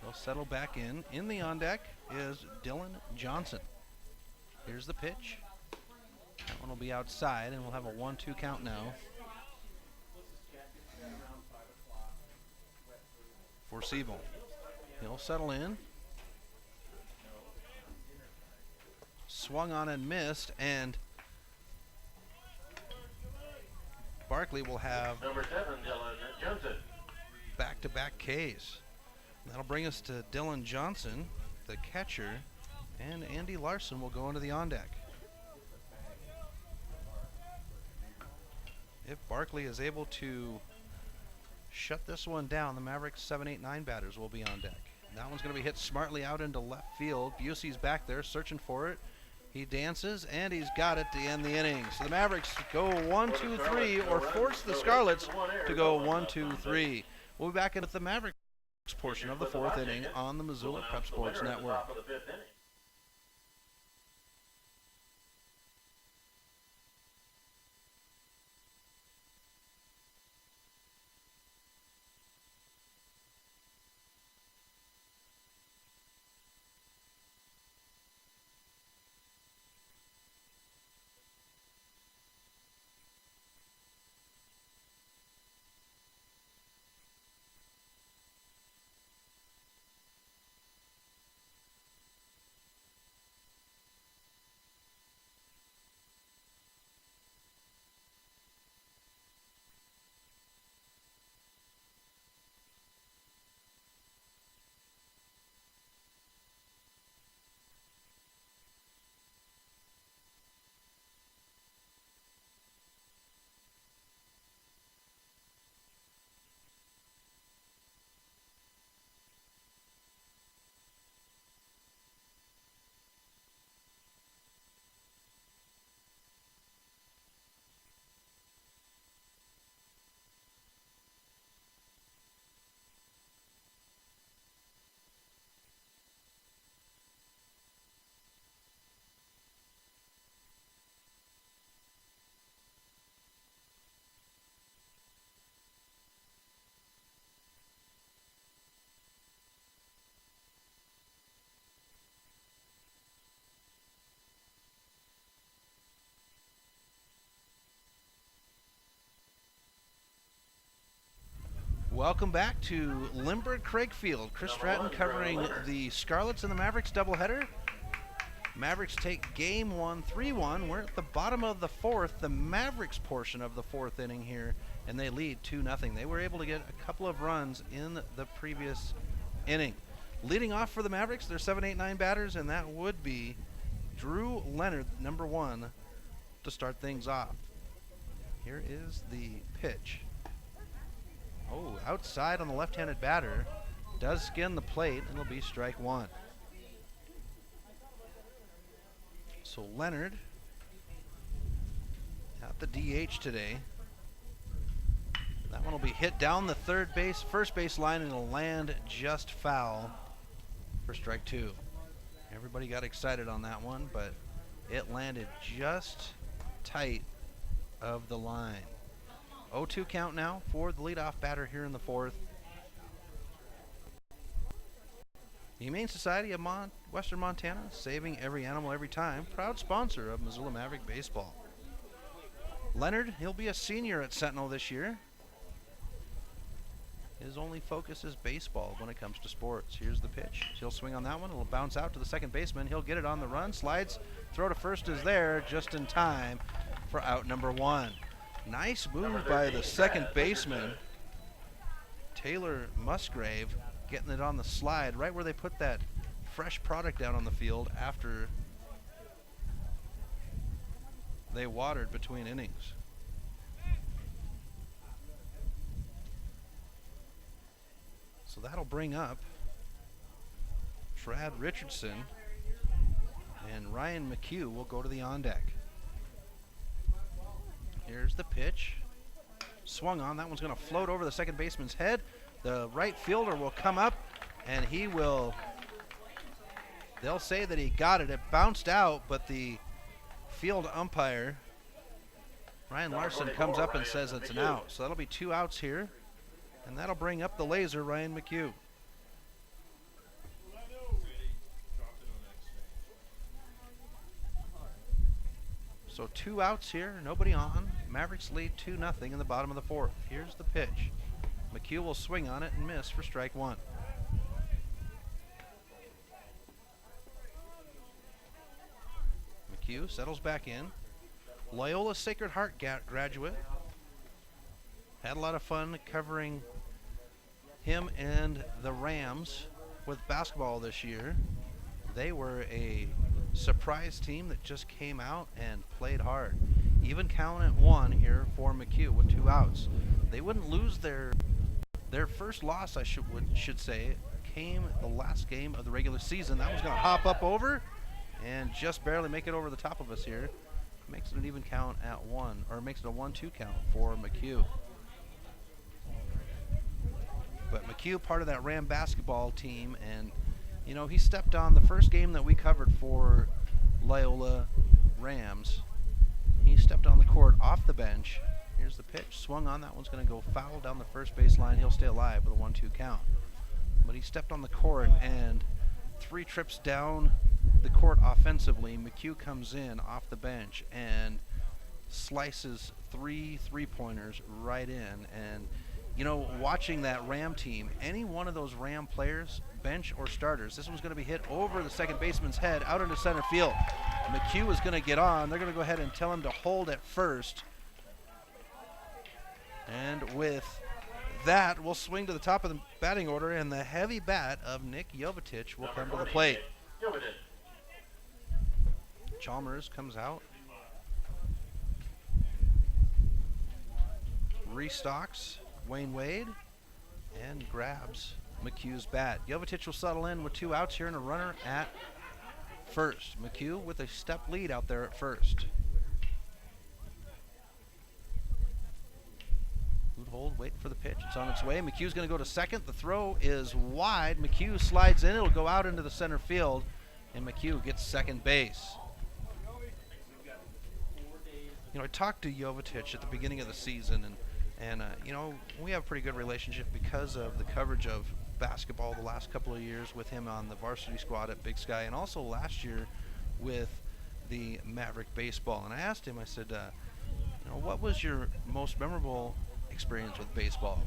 He'll settle back in. In the on deck is Dylan Johnson. Here's the pitch. That one will be outside, and we'll have a 1-2 count now for Siebel. He'll settle in. Swung on and missed, and Barkley will have Number 7, Dylan Johnson. back-to-back Ks. That'll bring us to Dylan Johnson, the catcher, and Andy Larson will go into the on deck. If Barkley is able to shut this one down, the Mavericks 7, 8, 9 batters will be on deck. That one's going to be hit smartly out into left field. Busey's back there searching for it. He dances, and he's got it to end the inning. So the Mavericks go 1, 2, 3, or force the Scarlets to go 1, 2, 3. We'll be back in with the Mavericks portion of the fourth inning on the Missoula Prep Sports Network. Welcome back to Lindbergh-Craig Field. Chris Stratton covering the Scarlets and the Mavericks doubleheader. Mavericks take game one, 3-1. We're at the bottom of the fourth, the Mavericks portion of the fourth inning here, and they lead 2-0. They were able to get a couple of runs in the previous inning. Leading off for the Mavericks, their 7-8-9 batters, and that would be Drew Leonard, number 1, to start things off. Here is the pitch. Oh, outside on the left-handed batter. Does skin the plate, and it'll be strike 1. So Leonard at the DH today. That one will be hit down the first base line, and it'll land just foul for strike 2. Everybody got excited on that one, but it landed just tight of the line. 0-2 count now for the leadoff batter here in the fourth. The Humane Society of Western Montana, saving every animal every time. Proud sponsor of Missoula Maverick Baseball. Leonard, he'll be a senior at Sentinel this year. His only focus is baseball when it comes to sports. Here's the pitch. He'll swing on that one. It'll bounce out to the second baseman. He'll get it on the run. Slides. Throw to first is there just in time for out number 1. Nice move by the second baseman, Taylor Musgrave, getting it on the slide right where they put that fresh product down on the field after they watered between innings. So that'll bring up Trad Richardson, and Ryan McHugh will go to the on deck. Here's the pitch. Swung on. That one's going to float over the second baseman's head. The right fielder will come up, and they'll say that he got it. It bounced out, but the field umpire, Ryan Larson, comes up and says it's an out. So that'll be 2 outs here, and that'll bring up the laser, Ryan McHugh. So 2 outs here, nobody on. Mavericks lead 2-0 in the bottom of the fourth. Here's the pitch. McHugh will swing on it and miss for strike 1. McHugh settles back in. Loyola Sacred Heart graduate. Had a lot of fun covering him and the Rams with basketball this year. They were a surprise team that just came out and played hard. Even count at 1 here for McHugh with 2 outs. They wouldn't lose their first loss, I should say, came the last game of the regular season. That one's going to hop up over and just barely make it over the top of us here. Makes it an even count at 1, or makes it a 1-2 count for McHugh. But McHugh, part of that Ram basketball team, and you know, he stepped on the first game that we covered for Loyola Rams. He stepped on the court off the bench. Here's the pitch. Swung on. That one's going to go foul down the first base line. He'll stay alive with a 1-2 count. But he stepped on the court, and 3 trips down the court offensively. McHugh comes in off the bench and slices 3 3-pointers right in. And you know, watching that Ram team, any one of those Ram players, bench or starters, this one's going to be hit over the second baseman's head out into center field. McHugh is going to get on. They're going to go ahead and tell him to hold at first. And with that, we'll swing to the top of the batting order, and the heavy bat of Nick Jovetic will come to the plate. Chalmers comes out. Restocks Wayne Wade and grabs McHugh's bat. Jovetic will settle in with 2 outs here and a runner at first. McHugh with a step lead out there at first. Good hold, waiting for the pitch. It's on its way. McHugh's going to go to second. The throw is wide. McHugh slides in. It'll go out into the center field, and McHugh gets second base. You know, I talked to Jovetic at the beginning of the season, and you know, we have a pretty good relationship because of the coverage of basketball the last couple of years with him on the varsity squad at Big Sky, and also last year with the Maverick baseball. And I asked him, I said, you know, what was your most memorable experience with baseball?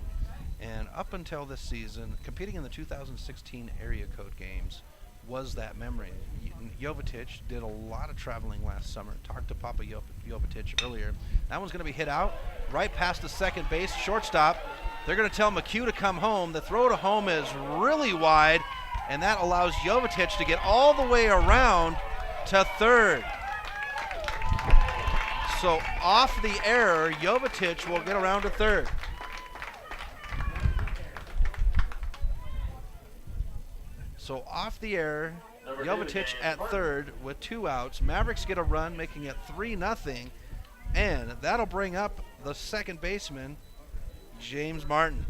And up until this season, competing in the 2016 area code games was that memory. Jovetic did a lot of traveling last summer. Talked to Papa Jovetic earlier. That one's going to be hit out right past the second base shortstop. They're going to tell McHugh to come home. The throw to home is really wide, and that allows Jovetic to get all the way around to third. So off the error, Jovetic will get around to third. So off the error, Jovetic at third with 2 outs. Mavericks get a run, making it 3-0, and that'll bring up the second baseman, James Martin.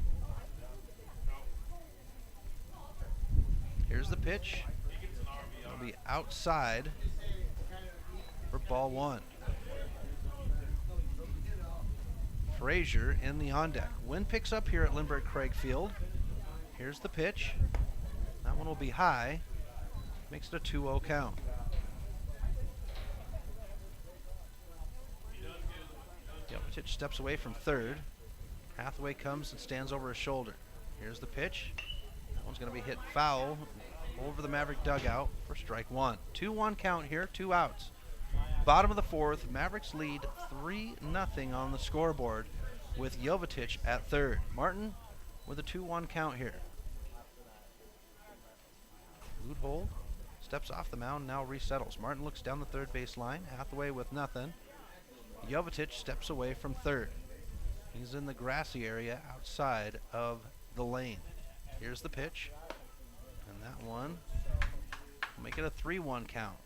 Here's the pitch. It'll be outside for ball 1. Frazier in the on deck. Wind picks up here at Lindbergh Craig Field. Here's the pitch. That one will be high. Makes it a 2-0 count. Jovetic steps away from third. Hathaway comes and stands over his shoulder. Here's the pitch. That one's going to be hit foul over the Maverick dugout for strike 1. 2-1 count here, 2 outs. Bottom of the 4th, Mavericks lead 3-0 on the scoreboard with Jovetic at third. Martin with a 2-1 count here. Leuthold steps off the mound, now resettles. Martin looks down the third base line. Hathaway with nothing. Jovetic steps away from third. He's in the grassy area outside of the lane. Here's the pitch. And that one will make it a 3-1 count.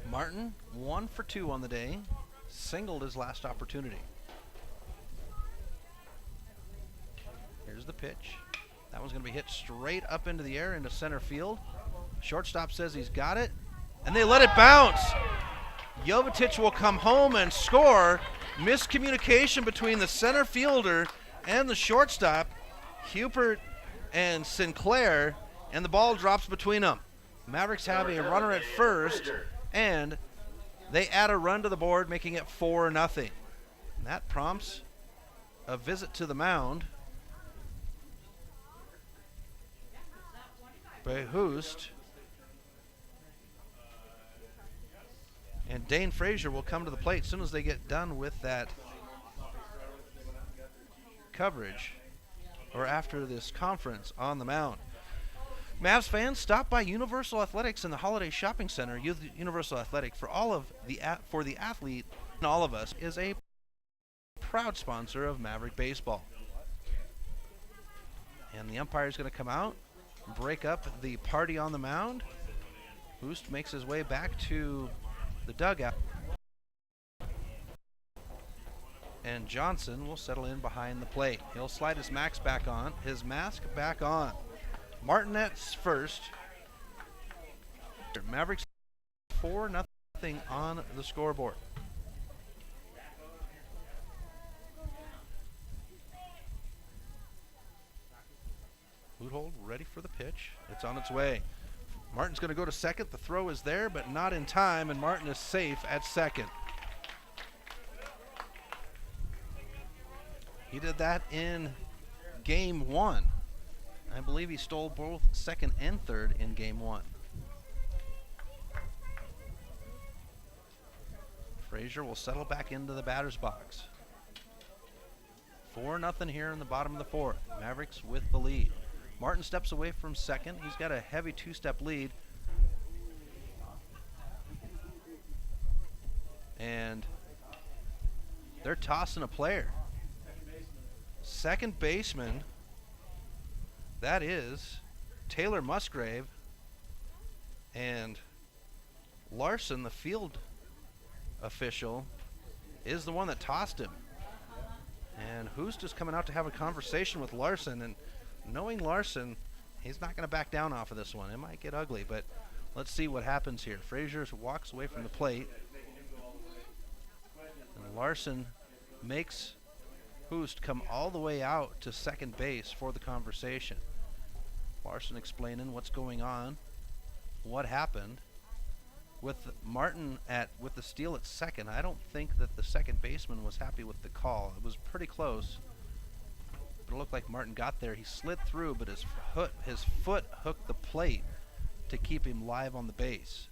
Martin, 1 for 2 on the day. Singled his last opportunity. Here's the pitch. That one's going to be hit straight up into the air into center field. Shortstop says he's got it, and they let it bounce. Jovetic will come home and score. Miscommunication between the center fielder and the shortstop, Hubert and Sinclair, and the ball drops between them. Mavericks have a runner at first, and they add a run to the board, making it 4-0. And that prompts a visit to the mound by Hoost. And Dane Frazier will come to the plate as soon as they get done with that coverage, or after this conference on the mound. Mavs fans, stop by Universal Athletics in the Holiday Shopping Center. Universal Athletic, for the athlete and all of us, is a proud sponsor of Maverick baseball. And the umpire is going to come out, break up the party on the mound. Hoost makes his way back to the dugout, and Johnson will settle in behind the plate. He'll slide his mask back on. Martinet's first. Mavericks 4-0 on the scoreboard. Leuthold ready for the pitch. It's on its way. Martin's going to go to second. The throw is there, but not in time, and Martin is safe at second. He did that in game 1. I believe he stole both second and third in game 1. Frazier will settle back into the batter's box. 4-0 here in the bottom of the 4th. Mavericks with the lead. Martin steps away from second. He's got a heavy 2-step lead. And they're tossing a player. Second baseman, that is Taylor Musgrave. And Larson, the field official, is the one that tossed him. And Hoost is coming out to have a conversation with Larson, and knowing Larson, he's not going to back down off of this one. It might get ugly, but let's see what happens here. Frazier walks away from the plate, and Larson makes Hoost come all the way out to second base for the conversation. Larson explaining what's going on, what happened, with Martin with the steal at second. I don't think that the second baseman was happy with the call. It was pretty close, but it looked like Martin got there. He slid through, but his foot hooked the plate to keep him live on the base.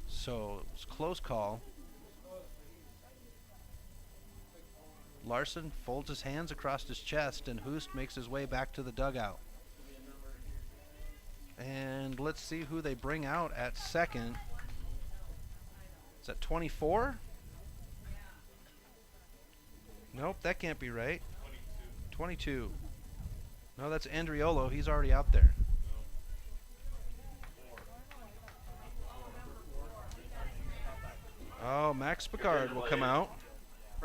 So it was a close call. Larson folds his hands across his chest, and Hoost makes his way back to the dugout. And let's see who they bring out at second. Is that 24? Nope, that can't be right. 22. No, that's Andriolo. He's already out there. Oh, Max Picard will come out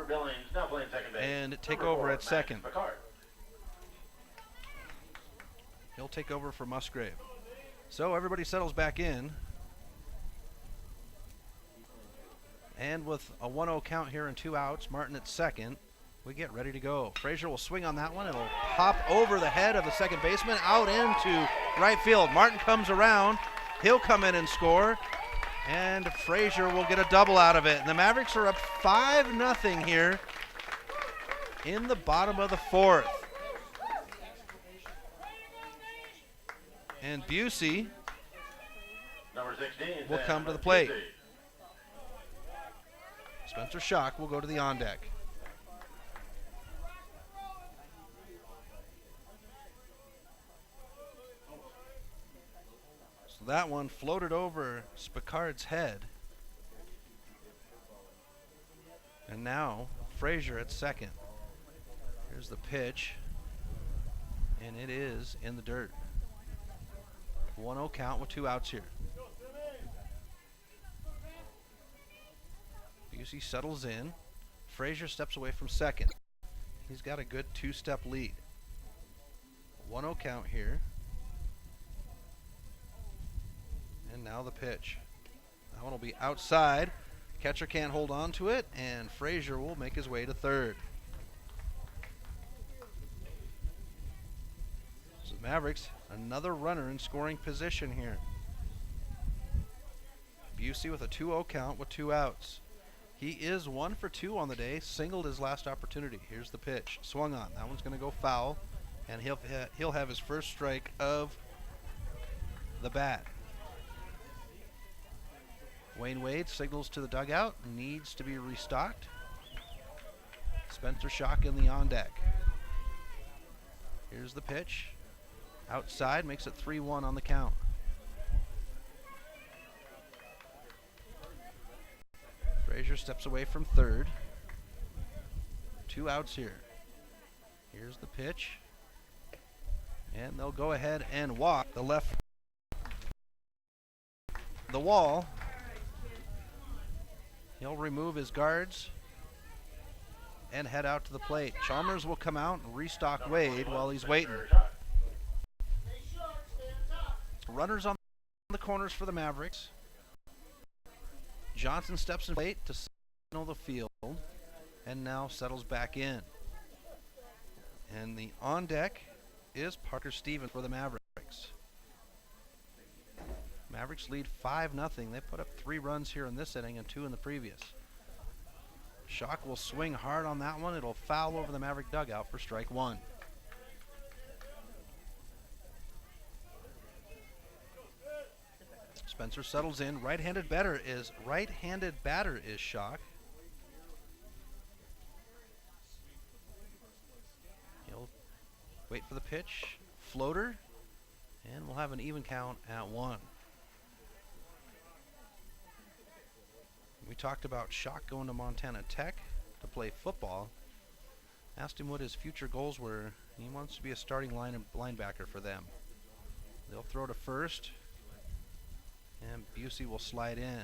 For Billings, now playing second base. and take Number over 4, at second. Max Picard. He'll take over for Musgrave. So everybody settles back in. And with a 1-0 count here and 2 outs, Martin at second, we get ready to go. Frazier will swing on that one. It'll pop over the head of the second baseman, out into right field. Martin comes around. He'll come in and score. And Frazier will get a double out of it. And the Mavericks are up 5-0 here in the bottom of the 4th. And Busey Number 16 will come to the plate. Spencer Schock will go to the on deck. So that one floated over Spicard's head. And now Frazier at second. Here's the pitch. And it is in the dirt. 1-0 count with 2 outs here. Busey settles in. Frazier steps away from second. He's got a good 2-step lead. 1-0 count here. And now the pitch. That one will be outside. Catcher can't hold on to it, and Frazier will make his way to third. So the Mavericks, another runner in scoring position here. Busey with a 2-0 count with 2 outs. He is 1 for 2 on the day, singled his last opportunity. Here's the pitch, swung on. That one's going to go foul, and he'll have his first strike of the bat. Wayne Wade signals to the dugout, needs to be restocked. Spencer Schock in the on deck. Here's the pitch. Outside, makes it 3-1 on the count. Frazier steps away from third. 2 outs here. Here's the pitch. And they'll go ahead and walk the wall. He'll remove his guards and head out to the plate. Chalmers will come out and restock Wade while he's waiting. Runners on the corners for the Mavericks. Johnson steps in plate to signal the field and now settles back in. And the on deck is Parker Stevens for the Mavericks. Mavericks lead 5-0. They put up 3 runs here in this inning and 2 in the previous. Schock will swing hard on that one. It'll foul over the Maverick dugout for strike 1. Spencer settles in. Right-handed batter is Schock. He'll wait for the pitch. Floater. And we'll have an even count at 1. We talked about Schock going to Montana Tech to play football. Asked him what his future goals were. He wants to be a starting linebacker for them. They'll throw to first, and Busey will slide in.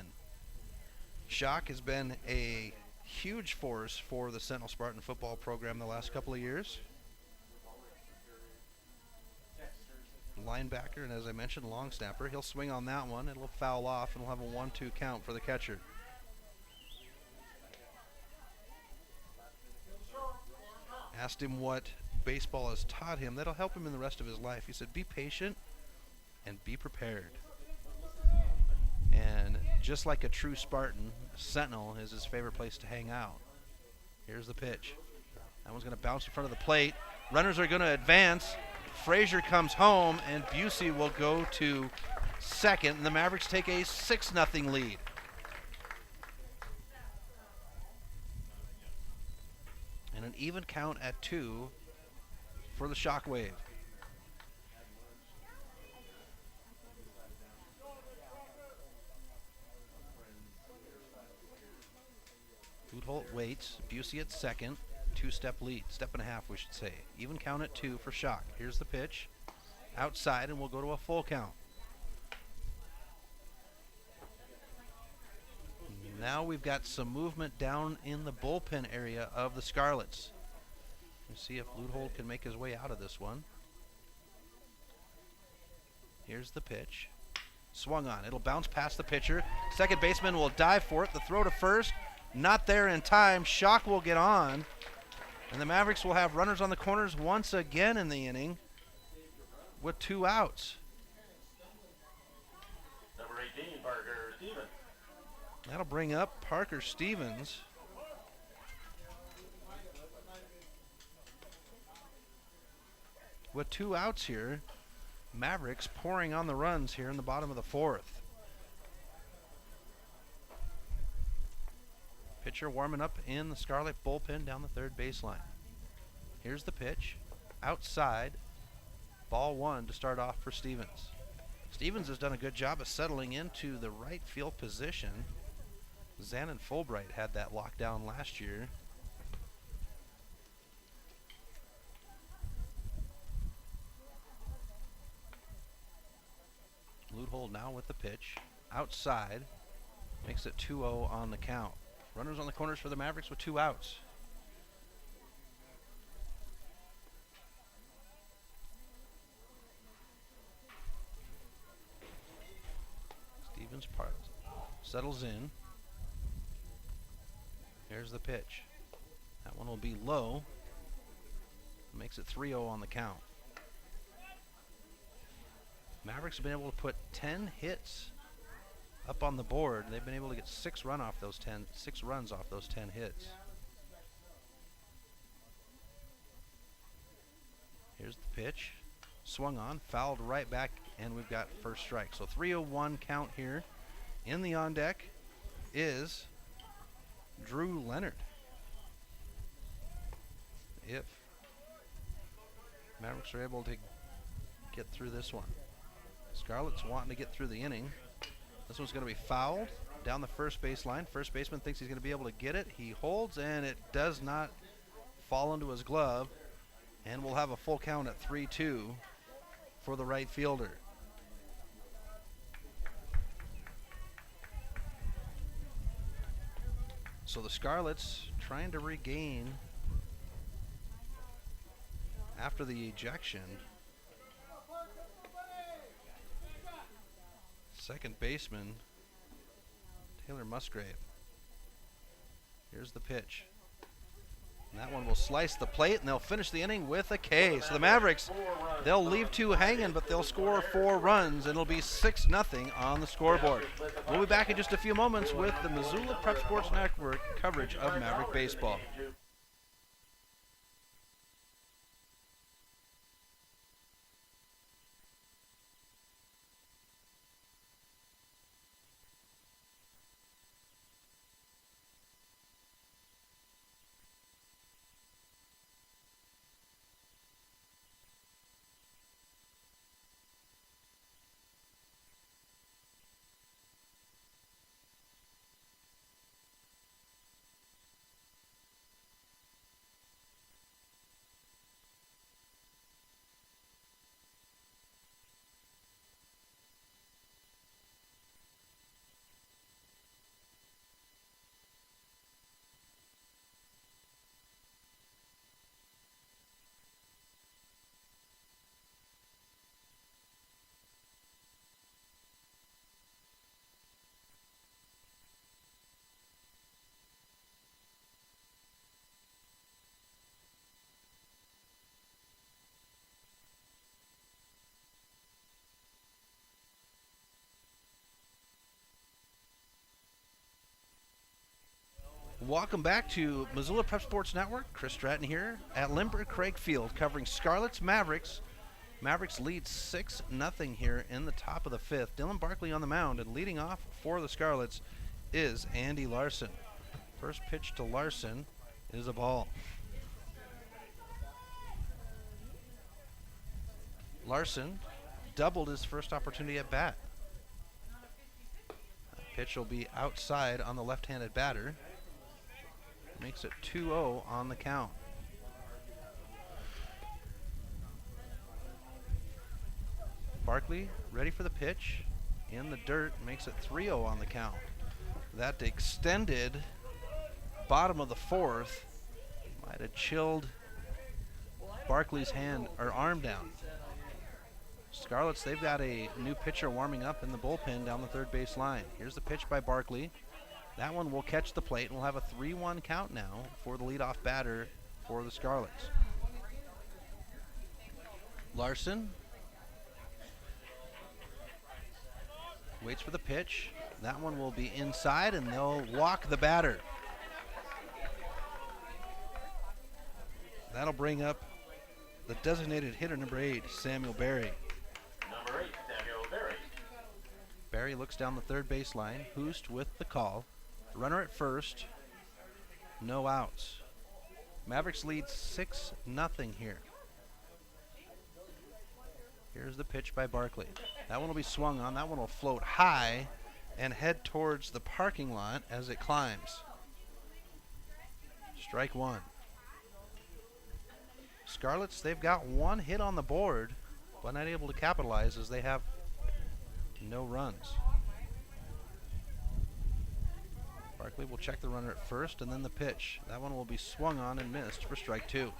Schock has been a huge force for the Sentinel Spartan football program the last couple of years. Linebacker, and as I mentioned, long snapper. He'll swing on that one. It'll foul off, and we'll have a 1-2 count for the catcher. Asked him what baseball has taught him that'll help him in the rest of his life. He said, be patient and be prepared. just like a true Spartan, Sentinel is his favorite place to hang out. Here's the pitch. That one's going to bounce in front of the plate. Runners are going to advance. Frazier comes home, and Busey will go to second, and the Mavericks take a 6-0 lead. And an even count at 2 for the Shockwave. Holt waits. Busey at second. 2-step lead. Step and a half, we should say. Even count at 2 for Shock. Here's the pitch. Outside, and we'll go to a full count. Now we've got some movement down in the bullpen area of the Scarlets. Let's see if Luthold can make his way out of this one. Here's the pitch. Swung on. It'll bounce past the pitcher. Second baseman will dive for it. The throw to first. Not there in time. Shock will get on. And the Mavericks will have runners on the corners once again in the inning with 2 outs. Number 18, Parker Stevens. That'll bring up Parker Stevens. With 2 outs here, Mavericks pouring on the runs here in the bottom of the 4th. Pitcher warming up in the Scarlet bullpen down the third baseline. Here's the pitch. Outside. Ball 1 to start off for Stevens. Stevens has done a good job of settling into the right field position. Zanon Fulbright had that lockdown last year. Luthold now with the pitch. Outside. Makes it 2-0 on the count. Runners on the corners for the Mavericks with 2 outs. Stevens settles in. Here's the pitch. That one will be low. Makes it 3-0 on the count. Mavericks have been able to put 10 hits up on the board. They've been able to get 6 runs off those 10 hits. Here's the pitch. Swung on, fouled right back, and we've got first strike. So 3-0-1 count here. In the on deck is Drew Leonard. If Mavericks are able to get through this one. Scarlet's wanting to get through the inning. This one's going to be fouled down the first baseline. First baseman thinks he's going to be able to get it. He holds, and it does not fall into his glove. And we'll have a full count at 3-2 for the right fielder. So the Scarlets trying to regain after the ejection. Second baseman, Taylor Musgrave. Here's the pitch. And that one will slice the plate, and they'll finish the inning with a K. So the Mavericks, they'll leave 2 hanging, but they'll score 4 runs, and it'll be 6-0 on the scoreboard. We'll be back in just a few moments with the Missoula Prep Sports Network coverage of Maverick baseball. Welcome back to Missoula Prep Sports Network. Chris Stratton here at Lindbergh Craig Field covering Scarlet's Mavericks. Mavericks lead 6-0 here in the top of the fifth. Dylan Barkley on the mound, and leading off for the Scarlets is Andy Larson. First pitch to Larson is a ball. Larson doubled his first opportunity at bat. That pitch will be outside on the left-handed batter. Makes it 2-0 on the count. Barkley ready for the pitch. In the dirt, makes it 3-0 on the count. That extended bottom of the fourth might have chilled Barkley's hand or arm down. Scarlets, they've got a new pitcher warming up in the bullpen down the third base line. Here's the pitch by Barkley. That one will catch the plate, and we'll have a 3-1 count now for the leadoff batter for the Scarlets. Larson waits for the pitch. That one will be inside, and they'll walk the batter. That'll bring up the designated hitter, number 8, Samuel Berry. Number 8, Samuel Berry. Berry looks down the third baseline. Hoost with the call. Runner at first. No outs. Mavericks lead 6-0 here. Here's the pitch by Barkley. That one will be swung on. That one will float high and head towards the parking lot as it climbs. Strike one. Scarlets, they've got one hit on the board, but not able to capitalize as they have no runs. Barkley will check the runner at first, and then the pitch. That one will be swung on and missed for strike two.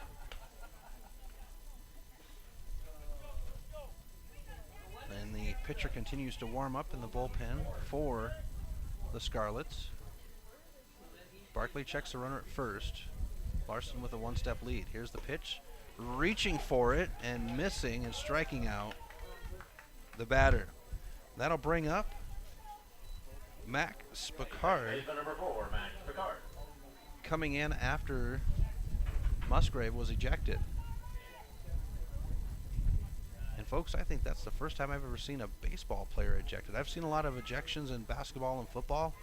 And the pitcher continues to warm up in the bullpen for the Scarlets. Barkley checks the runner at first. Larson with a one-step lead. Here's the pitch. Reaching for it and missing and striking out the batter. That'll bring up Mac Spicard, Number 4, Max Picard. coming in after Musgrave was ejected. And folks, I think that's the first time I've ever seen a baseball player ejected. I've seen a lot of ejections in basketball and football,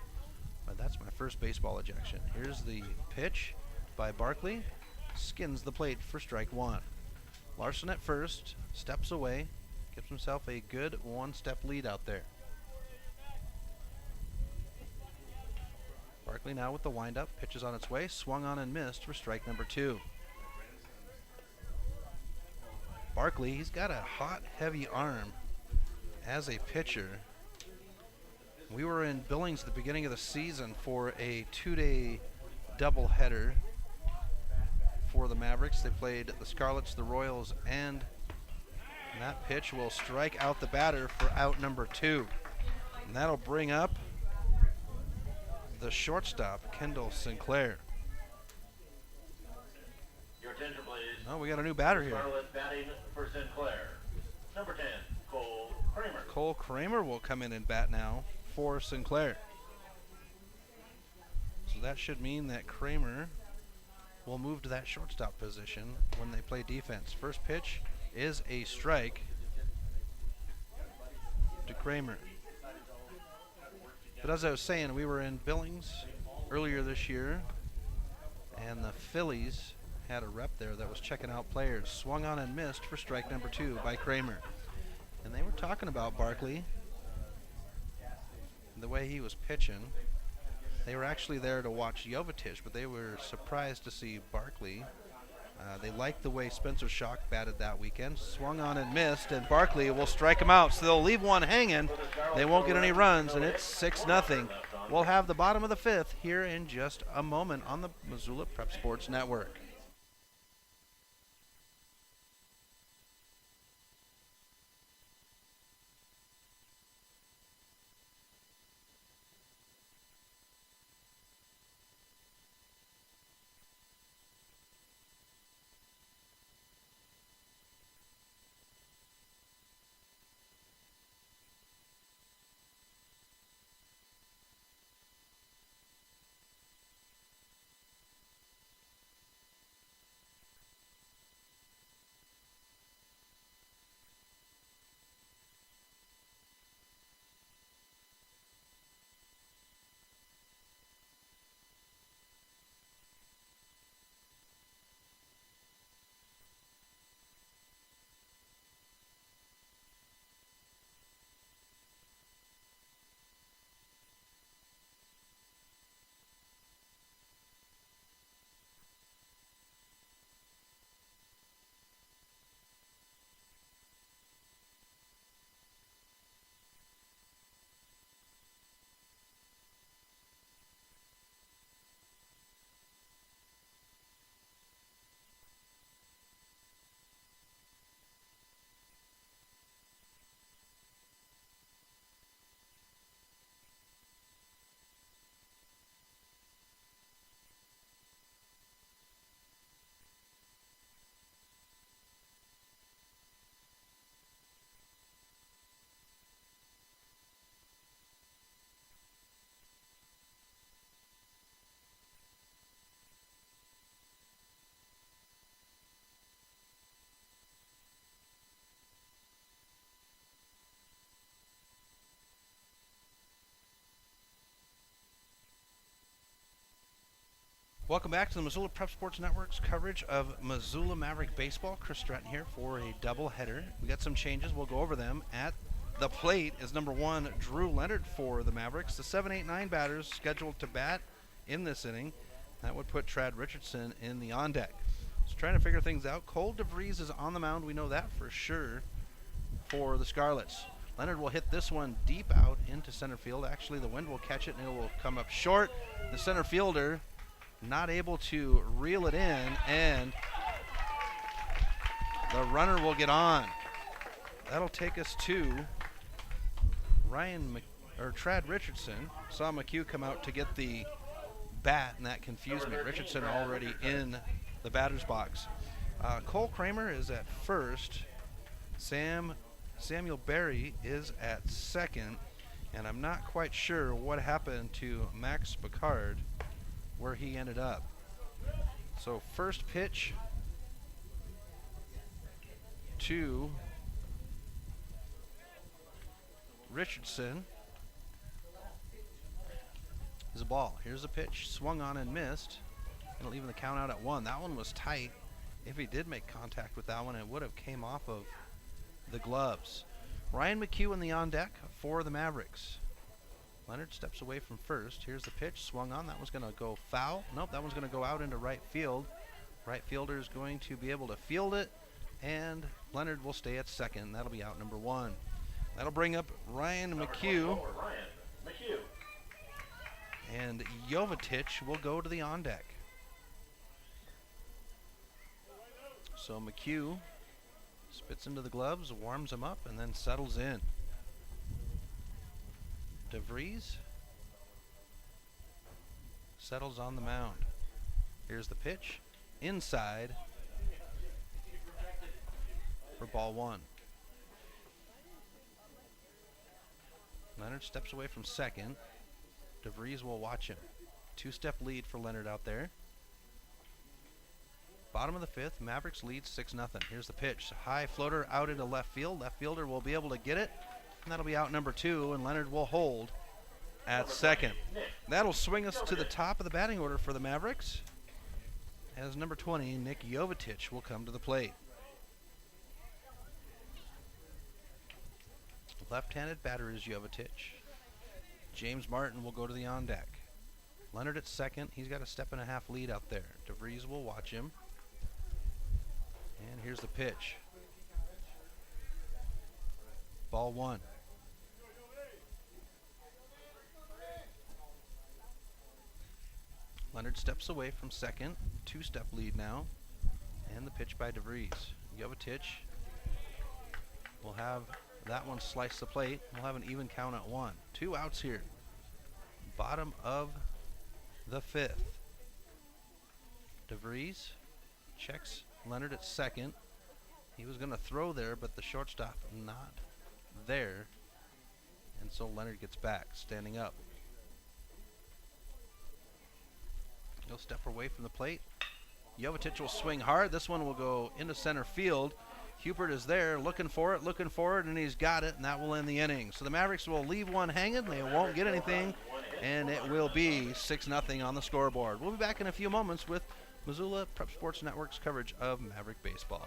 but that's my first baseball ejection. Here's the pitch by Barkley. Skins the plate for strike one. Larson at first, steps away, gives himself a good one-step lead out there. Barkley now with the windup, pitches on its way, swung on and missed for strike number two. Barkley, he's got a hot, heavy arm as a pitcher. We were in Billings at the beginning of the season for a two-day doubleheader for the Mavericks. They played the Scarlets, the Royals, and that pitch will strike out the batter for out number two. And that'll bring up the shortstop, Kendall Sinclair. Your attention, please. Oh, we got a new batter here. Scarlet batting for Sinclair. Number 10, Cole Kramer. Cole Kramer will come in and bat now for Sinclair. So that should mean that Kramer will move to that shortstop position when they play defense. First pitch is a strike to Kramer. But as I was saying, we were in Billings earlier this year, and the Phillies had a rep there that was checking out players. Swung on and missed for strike number two by Kramer. And they were talking about Barkley, the way he was pitching. They were actually there to watch Jovetic, but they were surprised to see Barkley. They liked the way Spencer Schock batted that weekend. Swung on and missed, and Barkley will strike him out. So they'll leave one hanging. They won't get any runs, and it's 6-0. We'll have the bottom of the fifth here in just a moment on the Missoula Prep Sports Network. Welcome back to the Missoula Prep Sports Network's coverage of Missoula Maverick baseball. Chris Stratton here for a doubleheader. We got some changes. We'll go over them. At the plate is number 1, Drew Leonard for the Mavericks. The 7, 8, 9 batters scheduled to bat in this inning. That would put Trad Richardson in the on deck. So trying to figure things out. Cole DeVries is on the mound. We know that for sure for the Scarlets. Leonard will hit this one deep out into center field. Actually, the wind will catch it and it will come up short. The center fielder not able to reel it in, and the runner will get on. That'll take us to Trad Richardson. Saw McHugh come out to get the bat, and that confused me. Richardson already in the batter's box. Cole Kramer is at first. Samuel Berry is at second, and I'm not quite sure what happened to Max Picard, where he ended up. So first pitch to Richardson is a ball. Here's a pitch, swung on and missed. It'll even the count out at 1. That one was tight. If he did make contact with that one, it would have came off of the gloves. Ryan McHugh in the on deck for the Mavericks. Leonard steps away from first. Here's the pitch, swung on. That one's going to go foul. Nope, that one's going to go out into right field. Right fielder is going to be able to field it, and Leonard will stay at second. That'll be out number 1. That'll bring up Ryan McHugh. And Jovetic will go to the on deck. So McHugh spits into the gloves, warms them up, and then settles in. DeVries settles on the mound. Here's the pitch. Inside for ball 1. Leonard steps away from second. DeVries will watch him. 2-step lead for Leonard out there. Bottom of the 5th, Mavericks lead 6-0. Here's the pitch. High floater out into left field. Left fielder will be able to get it. And that'll be out number 2, and Leonard will hold at second. That'll swing us to the top of the batting order for the Mavericks, as number 20, Nick Jovetic, will come to the plate. Left-handed batter is Jovetic. James Martin will go to the on deck. Leonard at second. He's got a 1.5-step lead out there. DeVries will watch him. And here's the pitch. Ball 1. Leonard steps away from second. 2-step lead now. And the pitch by DeVries. Jovetic will have that one slice the plate. We'll have an even count at 1. 2 outs here. Bottom of the 5th. DeVries checks Leonard at second. He was going to throw there, but the shortstop not there. And so Leonard gets back, standing up. He'll step away from the plate. Jovetic will swing hard. This one will go into center field. Hubert is there, looking for it, and he's got it, and that will end the inning. So the Mavericks will leave one hanging. They won't get anything, and it will be 6-0 on the scoreboard. We'll be back in a few moments with Missoula Prep Sports Network's coverage of Maverick baseball.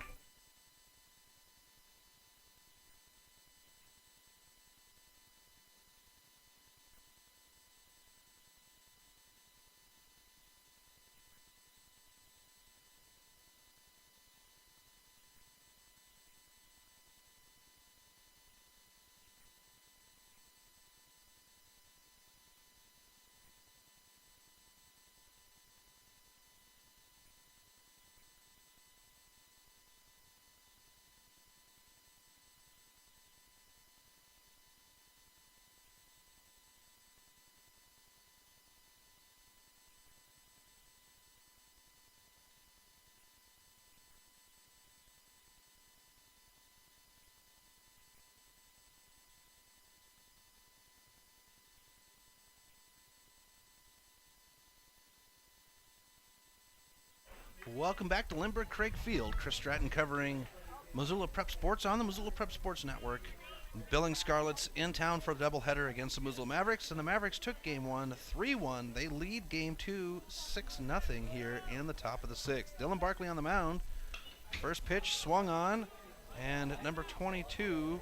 Welcome back to Lindbergh Craig Field. Chris Stratton covering Missoula Prep Sports on the Missoula Prep Sports Network. Billings Scarlets in town for a doubleheader against the Missoula Mavericks, and the Mavericks took game one 3-1. They lead game two 6-0 here in the top of the sixth. Dylan Barkley on the mound. First pitch swung on, and number 22,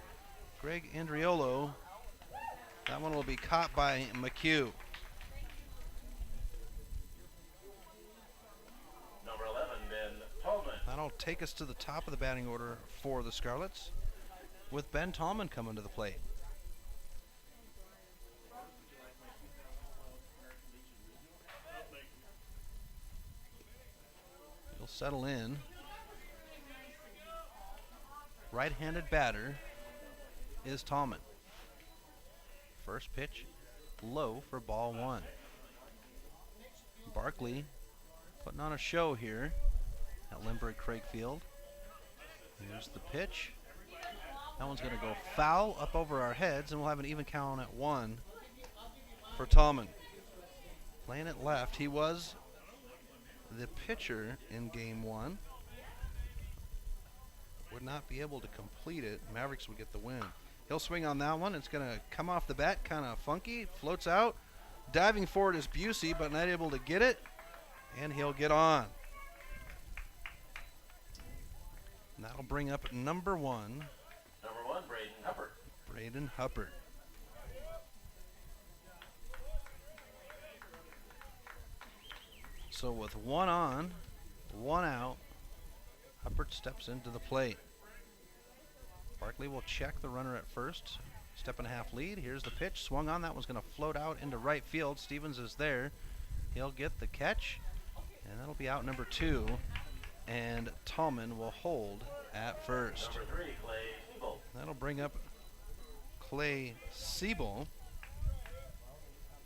Greg Andriolo, that one will be caught by McHugh. Number 11, Ben Tallman. That'll take us to the top of the batting order for the Scarlets, with Ben Tallman coming to the plate. He'll settle in. Right-handed batter is Tallman. First pitch low for ball one. Barkley putting on a show here at Lindbergh Craig Field. Here's the pitch. That one's going to go foul up over our heads, and we'll have an even count at one for Tallman. Playing it left. He was the pitcher in game one. Would not be able to complete it. Mavericks would get the win. He'll swing on that one. It's going to come off the bat, kind of funky. Floats out. Diving forward is Busey, but not able to get it. And he'll get on. And that'll bring up number one. Number 1, Braden Huppert. Braden Huppert. So with one on, one out, Huppert steps into the plate. Barkley will check the runner at first. Step and a half lead. Here's the pitch. Swung on. That one's going to float out into right field. Stevens is there. He'll get the catch. And that'll be out number 2. And Tallman will hold at first. Number 3, Clay Siebel. That'll bring up Clay Siebel,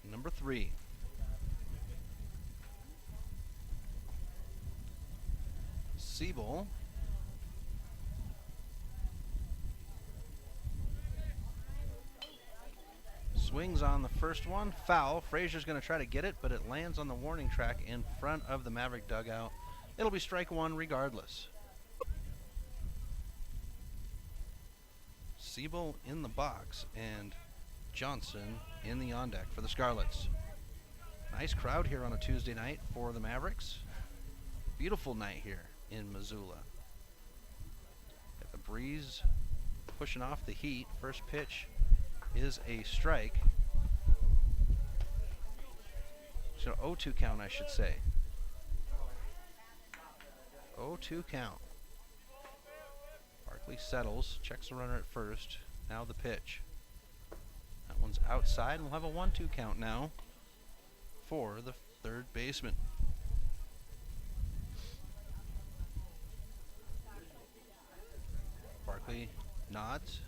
number 3. Siebel swings on the first one, foul. Frazier's going to try to get it, but it lands on the warning track in front of the Maverick dugout. It'll be strike one regardless. Siebel in the box and Johnson in the on deck for the Scarlets. Nice crowd here on a Tuesday night for the Mavericks. Beautiful night here in Missoula. Got the breeze pushing off the heat. First pitch is a strike. So 0-2 count, I should say. 0-2 count. Barkley settles, checks the runner at first. Now the pitch. That one's outside, and we'll have a 1-2 count now for the third baseman. Barkley nods.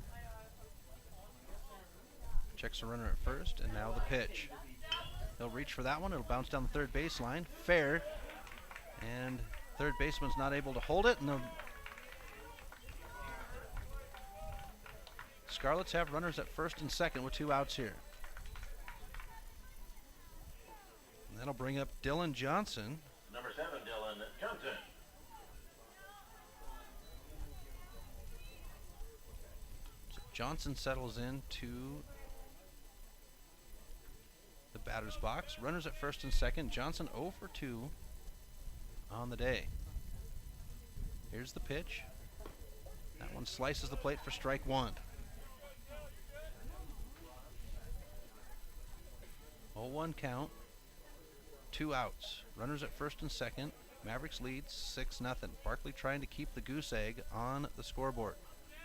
Checks the runner at first, and now the pitch. He'll reach for that one. It'll bounce down the third baseline. Fair. And third baseman's not able to hold it. And the Scarlets have runners at first and second with 2 outs here. And that'll bring up Dylan Johnson. Number 7, Dylan Johnson. So Johnson settles into the batter's box. Runners at first and second. Johnson 0 for 2 on the day. Here's the pitch. That one slices the plate for strike one. 0-1 count. 2 outs. Runners at first and second. Mavericks leads 6-0. Barkley trying to keep the goose egg on the scoreboard.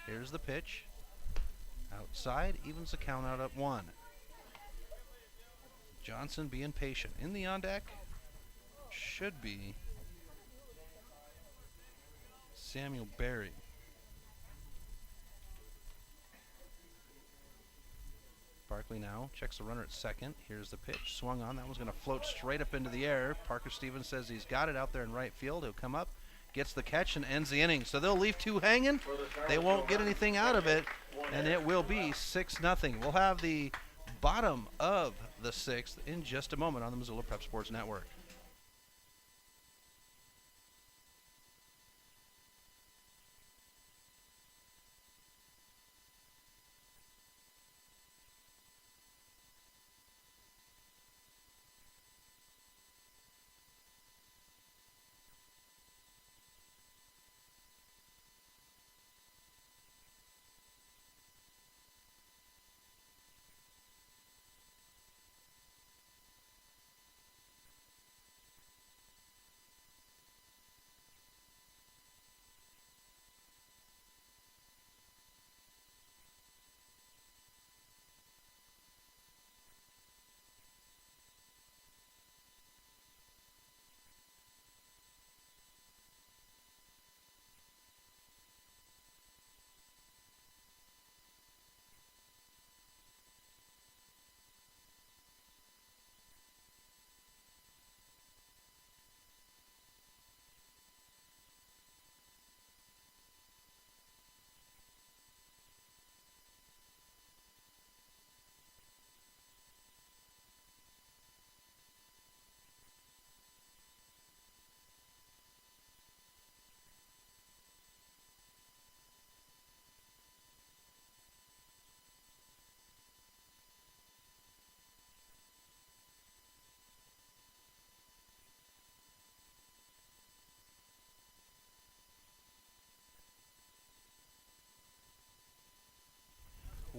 Here's the pitch. Outside, evens the count out at 1. Johnson being patient. In the on deck should be Samuel Berry. Barkley now checks the runner at second. Here's the pitch. Swung on. That one's going to float straight up into the air. Parker Stevens says he's got it out there in right field. He'll come up, gets the catch, and ends the inning. So they'll leave 2 hanging. They won't get anything out of it, and it will be 6-0. We'll have the bottom of the 6th in just a moment on the Missoula Prep Sports Network.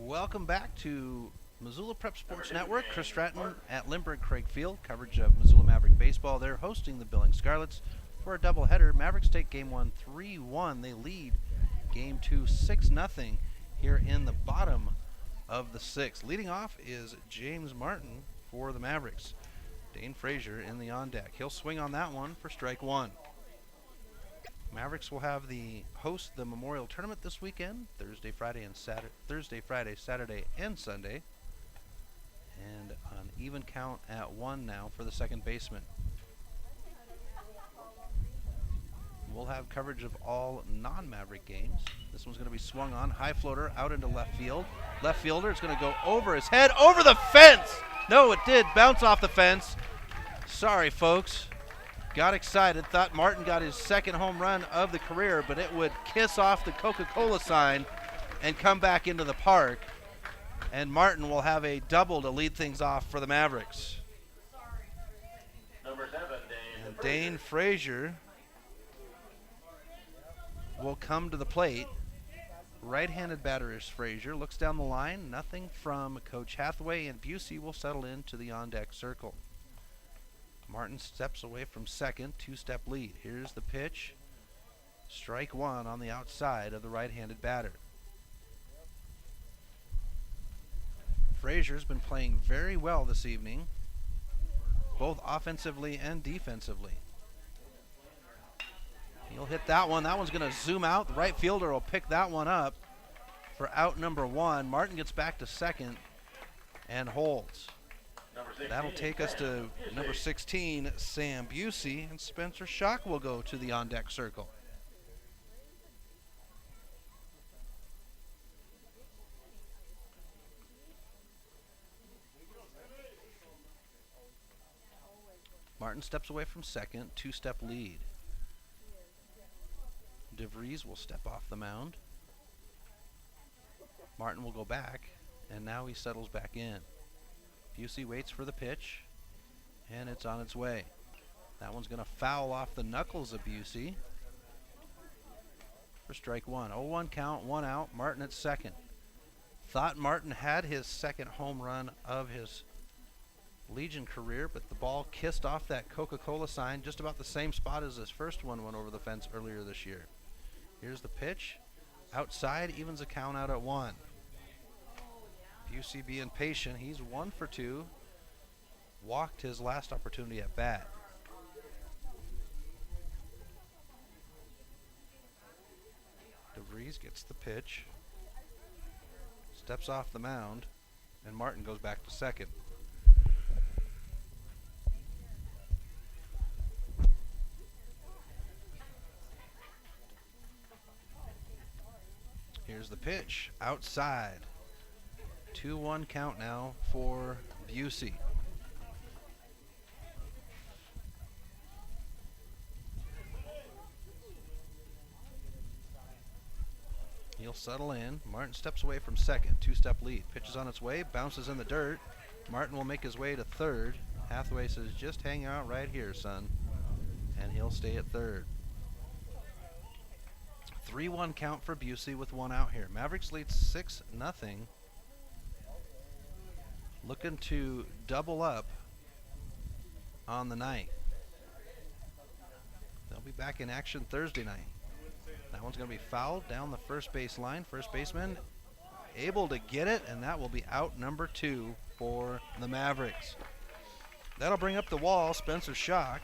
Welcome back to Missoula Prep Sports Network. Chris Stratton at Lindbergh Craig Field. Coverage of Missoula Maverick baseball. They're hosting the Billings Scarlets for a doubleheader. Mavericks take game one 3-1. They lead game two 6-0 here in the bottom of the sixth. Leading off is James Martin for the Mavericks. Dane Frazier in the on deck. He'll swing on that one for strike one. Mavericks will have the Memorial Tournament this weekend, Thursday, Friday, Saturday, and Sunday. And an even count at one now for the second baseman. We'll have coverage of all non-Maverick games. This one's going to be swung on, high floater out into left field. Left fielder is going to go over his head, over the fence. No, it did bounce off the fence. Sorry, folks. Got excited, thought Martin got his second home run of the career, but it would kiss off the Coca-Cola sign and come back into the park. And Martin will have a double to lead things off for the Mavericks. Number 7, Dane Frazier will come to the plate. Right-handed batter is Frazier. Looks down the line. Nothing from Coach Hathaway, and Busey will settle into the on-deck circle. Martin steps away from second, two-step lead. Here's the pitch. Strike one on the outside of the right-handed batter. Frazier's been playing very well this evening, both offensively and defensively. He'll hit that one. That one's going to zoom out. The right fielder will pick that one up for out number one. Martin gets back to second and holds. That'll take us to number 16, Sam Busey, and Spencer Schock will go to the on-deck circle. Martin steps away from second, two-step lead. DeVries will step off the mound. Martin will go back, and now he settles back in. Busey waits for the pitch, and it's on its way. That one's going to foul off the knuckles of Busey for strike one. 0-1 count, one out. Martin at second. Thought Martin had his second home run of his Legion career, but the ball kissed off that Coca-Cola sign just about the same spot as his first one went over the fence earlier this year. Here's the pitch. Outside, evens the count out at one. Busey being patient. He's 1 for 2. Walked his last opportunity at bat. DeVries gets the pitch. Steps off the mound. And Martin goes back to second. Here's the pitch. Outside. 2-1 count now for Busey. He'll settle in. Martin steps away from second, two-step lead. Pitch is on its way, bounces in the dirt. Martin will make his way to third. Hathaway says, just hang out right here, son. And he'll stay at third. 3-1 count for Busey with one out here. Mavericks lead 6-0. Looking to double up on the night. They'll be back in action Thursday night. That one's going to be fouled down the first base line. First baseman able to get it, and that will be out number 2 for the Mavericks. That'll bring up the wall Spencer Schock.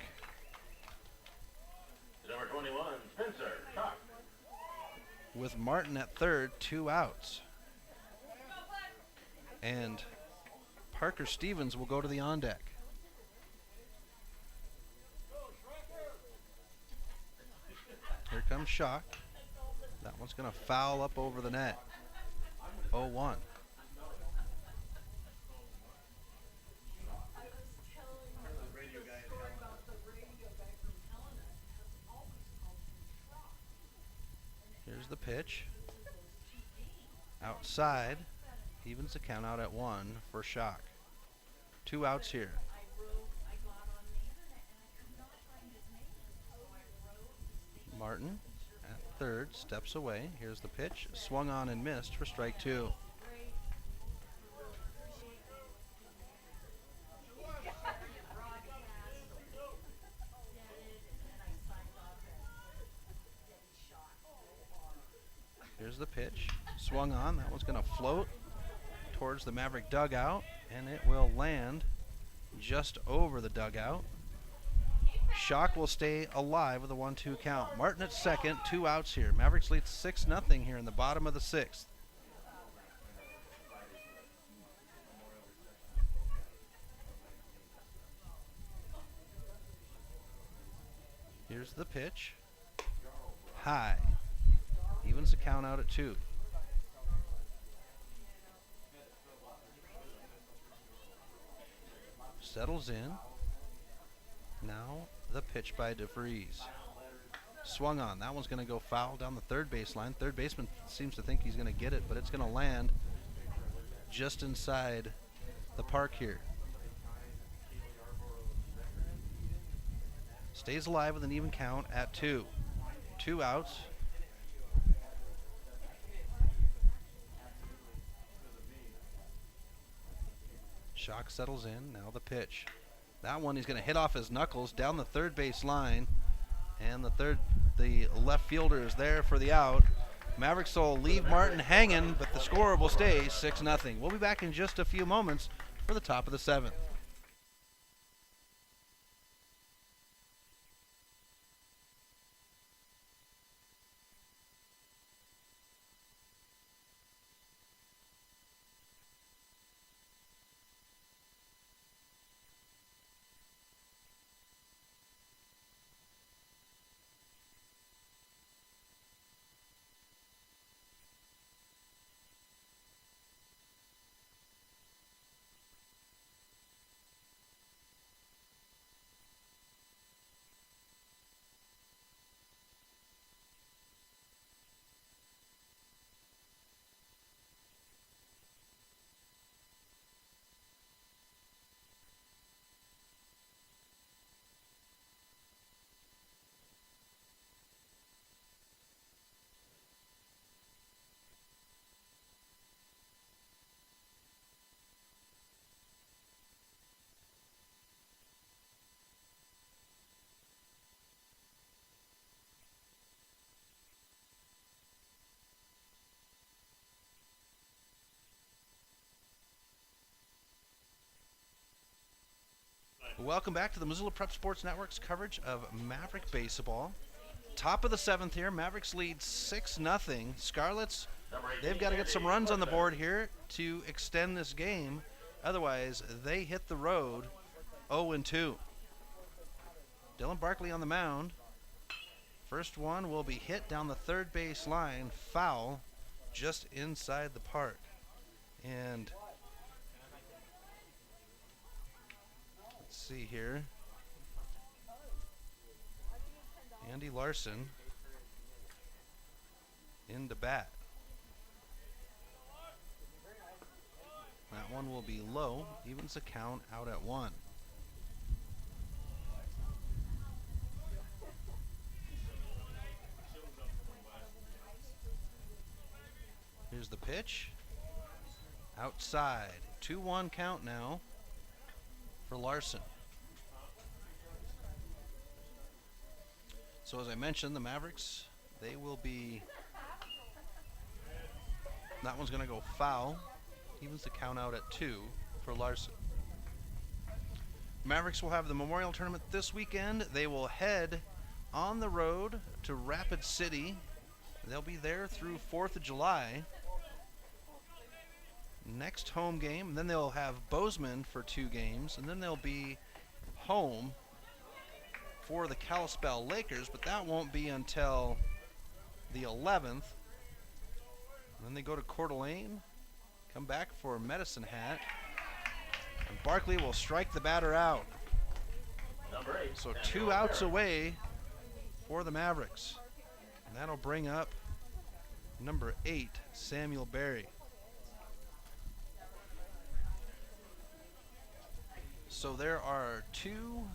Number 21, Spencer Schock. With Martin at third, 2 outs. And Parker Stevens will go to the on-deck. Here comes Schock. That one's going to foul up over the net. 0-1. Here's the pitch. Outside. Evens the count out at 1 for Schock. 2 outs here. Martin at third, steps away. Here's the pitch. Swung on and missed for strike 2. Here's the pitch. Swung on. That one's going to float towards the Maverick dugout, and it will land just over the dugout. Shock will stay alive with a 1-2 count. Martin at second, 2 outs here. Mavericks lead 6-0 here in the bottom of the 6th. Here's the pitch. High. Evens the count out at 2. Settles in. Now the pitch by DeVries. Swung on. That one's going to go foul down the third baseline. Third baseman seems to think he's going to get it, but it's going to land just inside the park here. Stays alive with an even count at 2. 2 outs. Shock settles in. Now the pitch. That one he's going to hit off his knuckles down the third base line. And the left fielder is there for the out. Mavericks will leave Martin hanging, but the score will stay 6-0. We'll be back in just a few moments for the top of the 7th. Welcome back to the Missoula Prep Sports Network's coverage of Maverick baseball. Top of the 7th here. Mavericks lead 6-0. Scarlets, they've got to get some runs on the board here to extend this game. Otherwise, they hit the road 0-2. Dylan Barkley on the mound. First one will be hit down the third base line. Foul just inside the park. And see here. Andy Larson into bat. That one will be low, evens the count out at 1. Here's the pitch. Outside. 2-1 count now for Larson. So as I mentioned, the Mavericks, they will be, that one's going to go foul. Evens the count out at 2 for Larson. Mavericks will have the Memorial Tournament this weekend. They will head on the road to Rapid City. They'll be there through 4th of July. Next home game, and then they'll have Bozeman for 2 games, and then they'll be home for the Kalispell Lakers, but that won't be until the 11th. And then they go to Coeur d'Alene, come back for Medicine Hat, and Barkley will strike the batter out. So 2 outs away for the Mavericks. And that'll bring up number 8, Samuel Berry. So there are 2,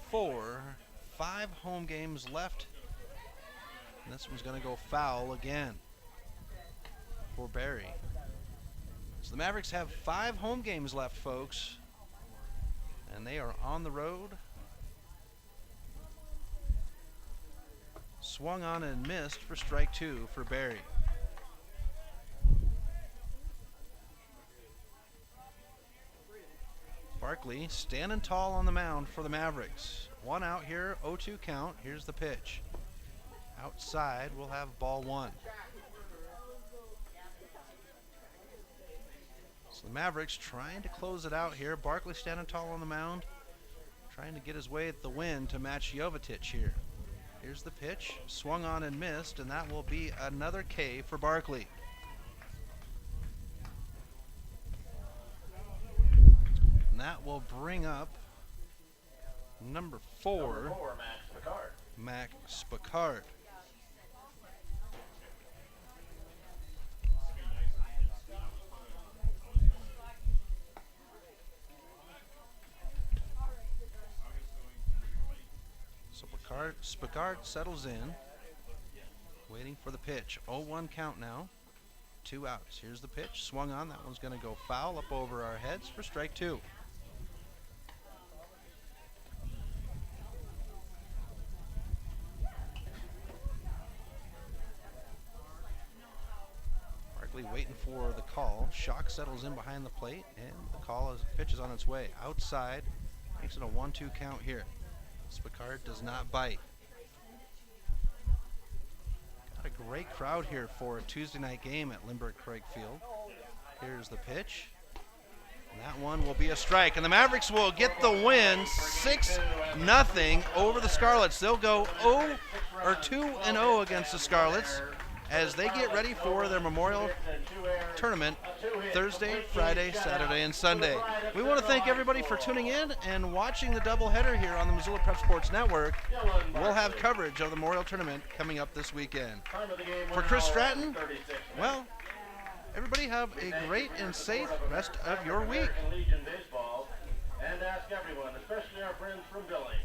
4, 5 home games left. And this one's going to go foul again for Barry. So the Mavericks have 5 home games left, folks. And they are on the road. Swung on and missed for strike 2 for Barry. Barkley standing tall on the mound for the Mavericks. 1 out here, 0-2 count. Here's the pitch. Outside, we'll have ball 1. So the Mavericks trying to close it out here. Barkley standing tall on the mound, trying to get his way at the win to match Jovetic here. Here's the pitch, swung on and missed, and that will be another K for Barkley. And that will bring up number 4, Max Spicard. So Spicard settles in, waiting for the pitch. 0-1 count now. 2 outs. Here's the pitch, swung on. That one's going to go foul up over our heads for strike 2. Barkley waiting for the call. Shock settles in behind the plate, and the pitch is on its way. Outside, makes it a 1-2 count here. Spicard does not bite. Got a great crowd here for a Tuesday night game at Limburg Craig Field. Here's the pitch. And that one will be a strike. And the Mavericks will get the win 6-0 over the Scarlets. They'll go 2-0 against the Scarlets as they get ready for their Memorial Tournament Thursday, Friday, Saturday, and Sunday. We want to thank everybody for tuning in and watching the doubleheader here on the Missoula Prep Sports Network. We'll have coverage of the Memorial Tournament coming up this weekend. For Chris Stratton, well, everybody have a great and safe rest of your week. And ask everyone, especially our friends from Billings,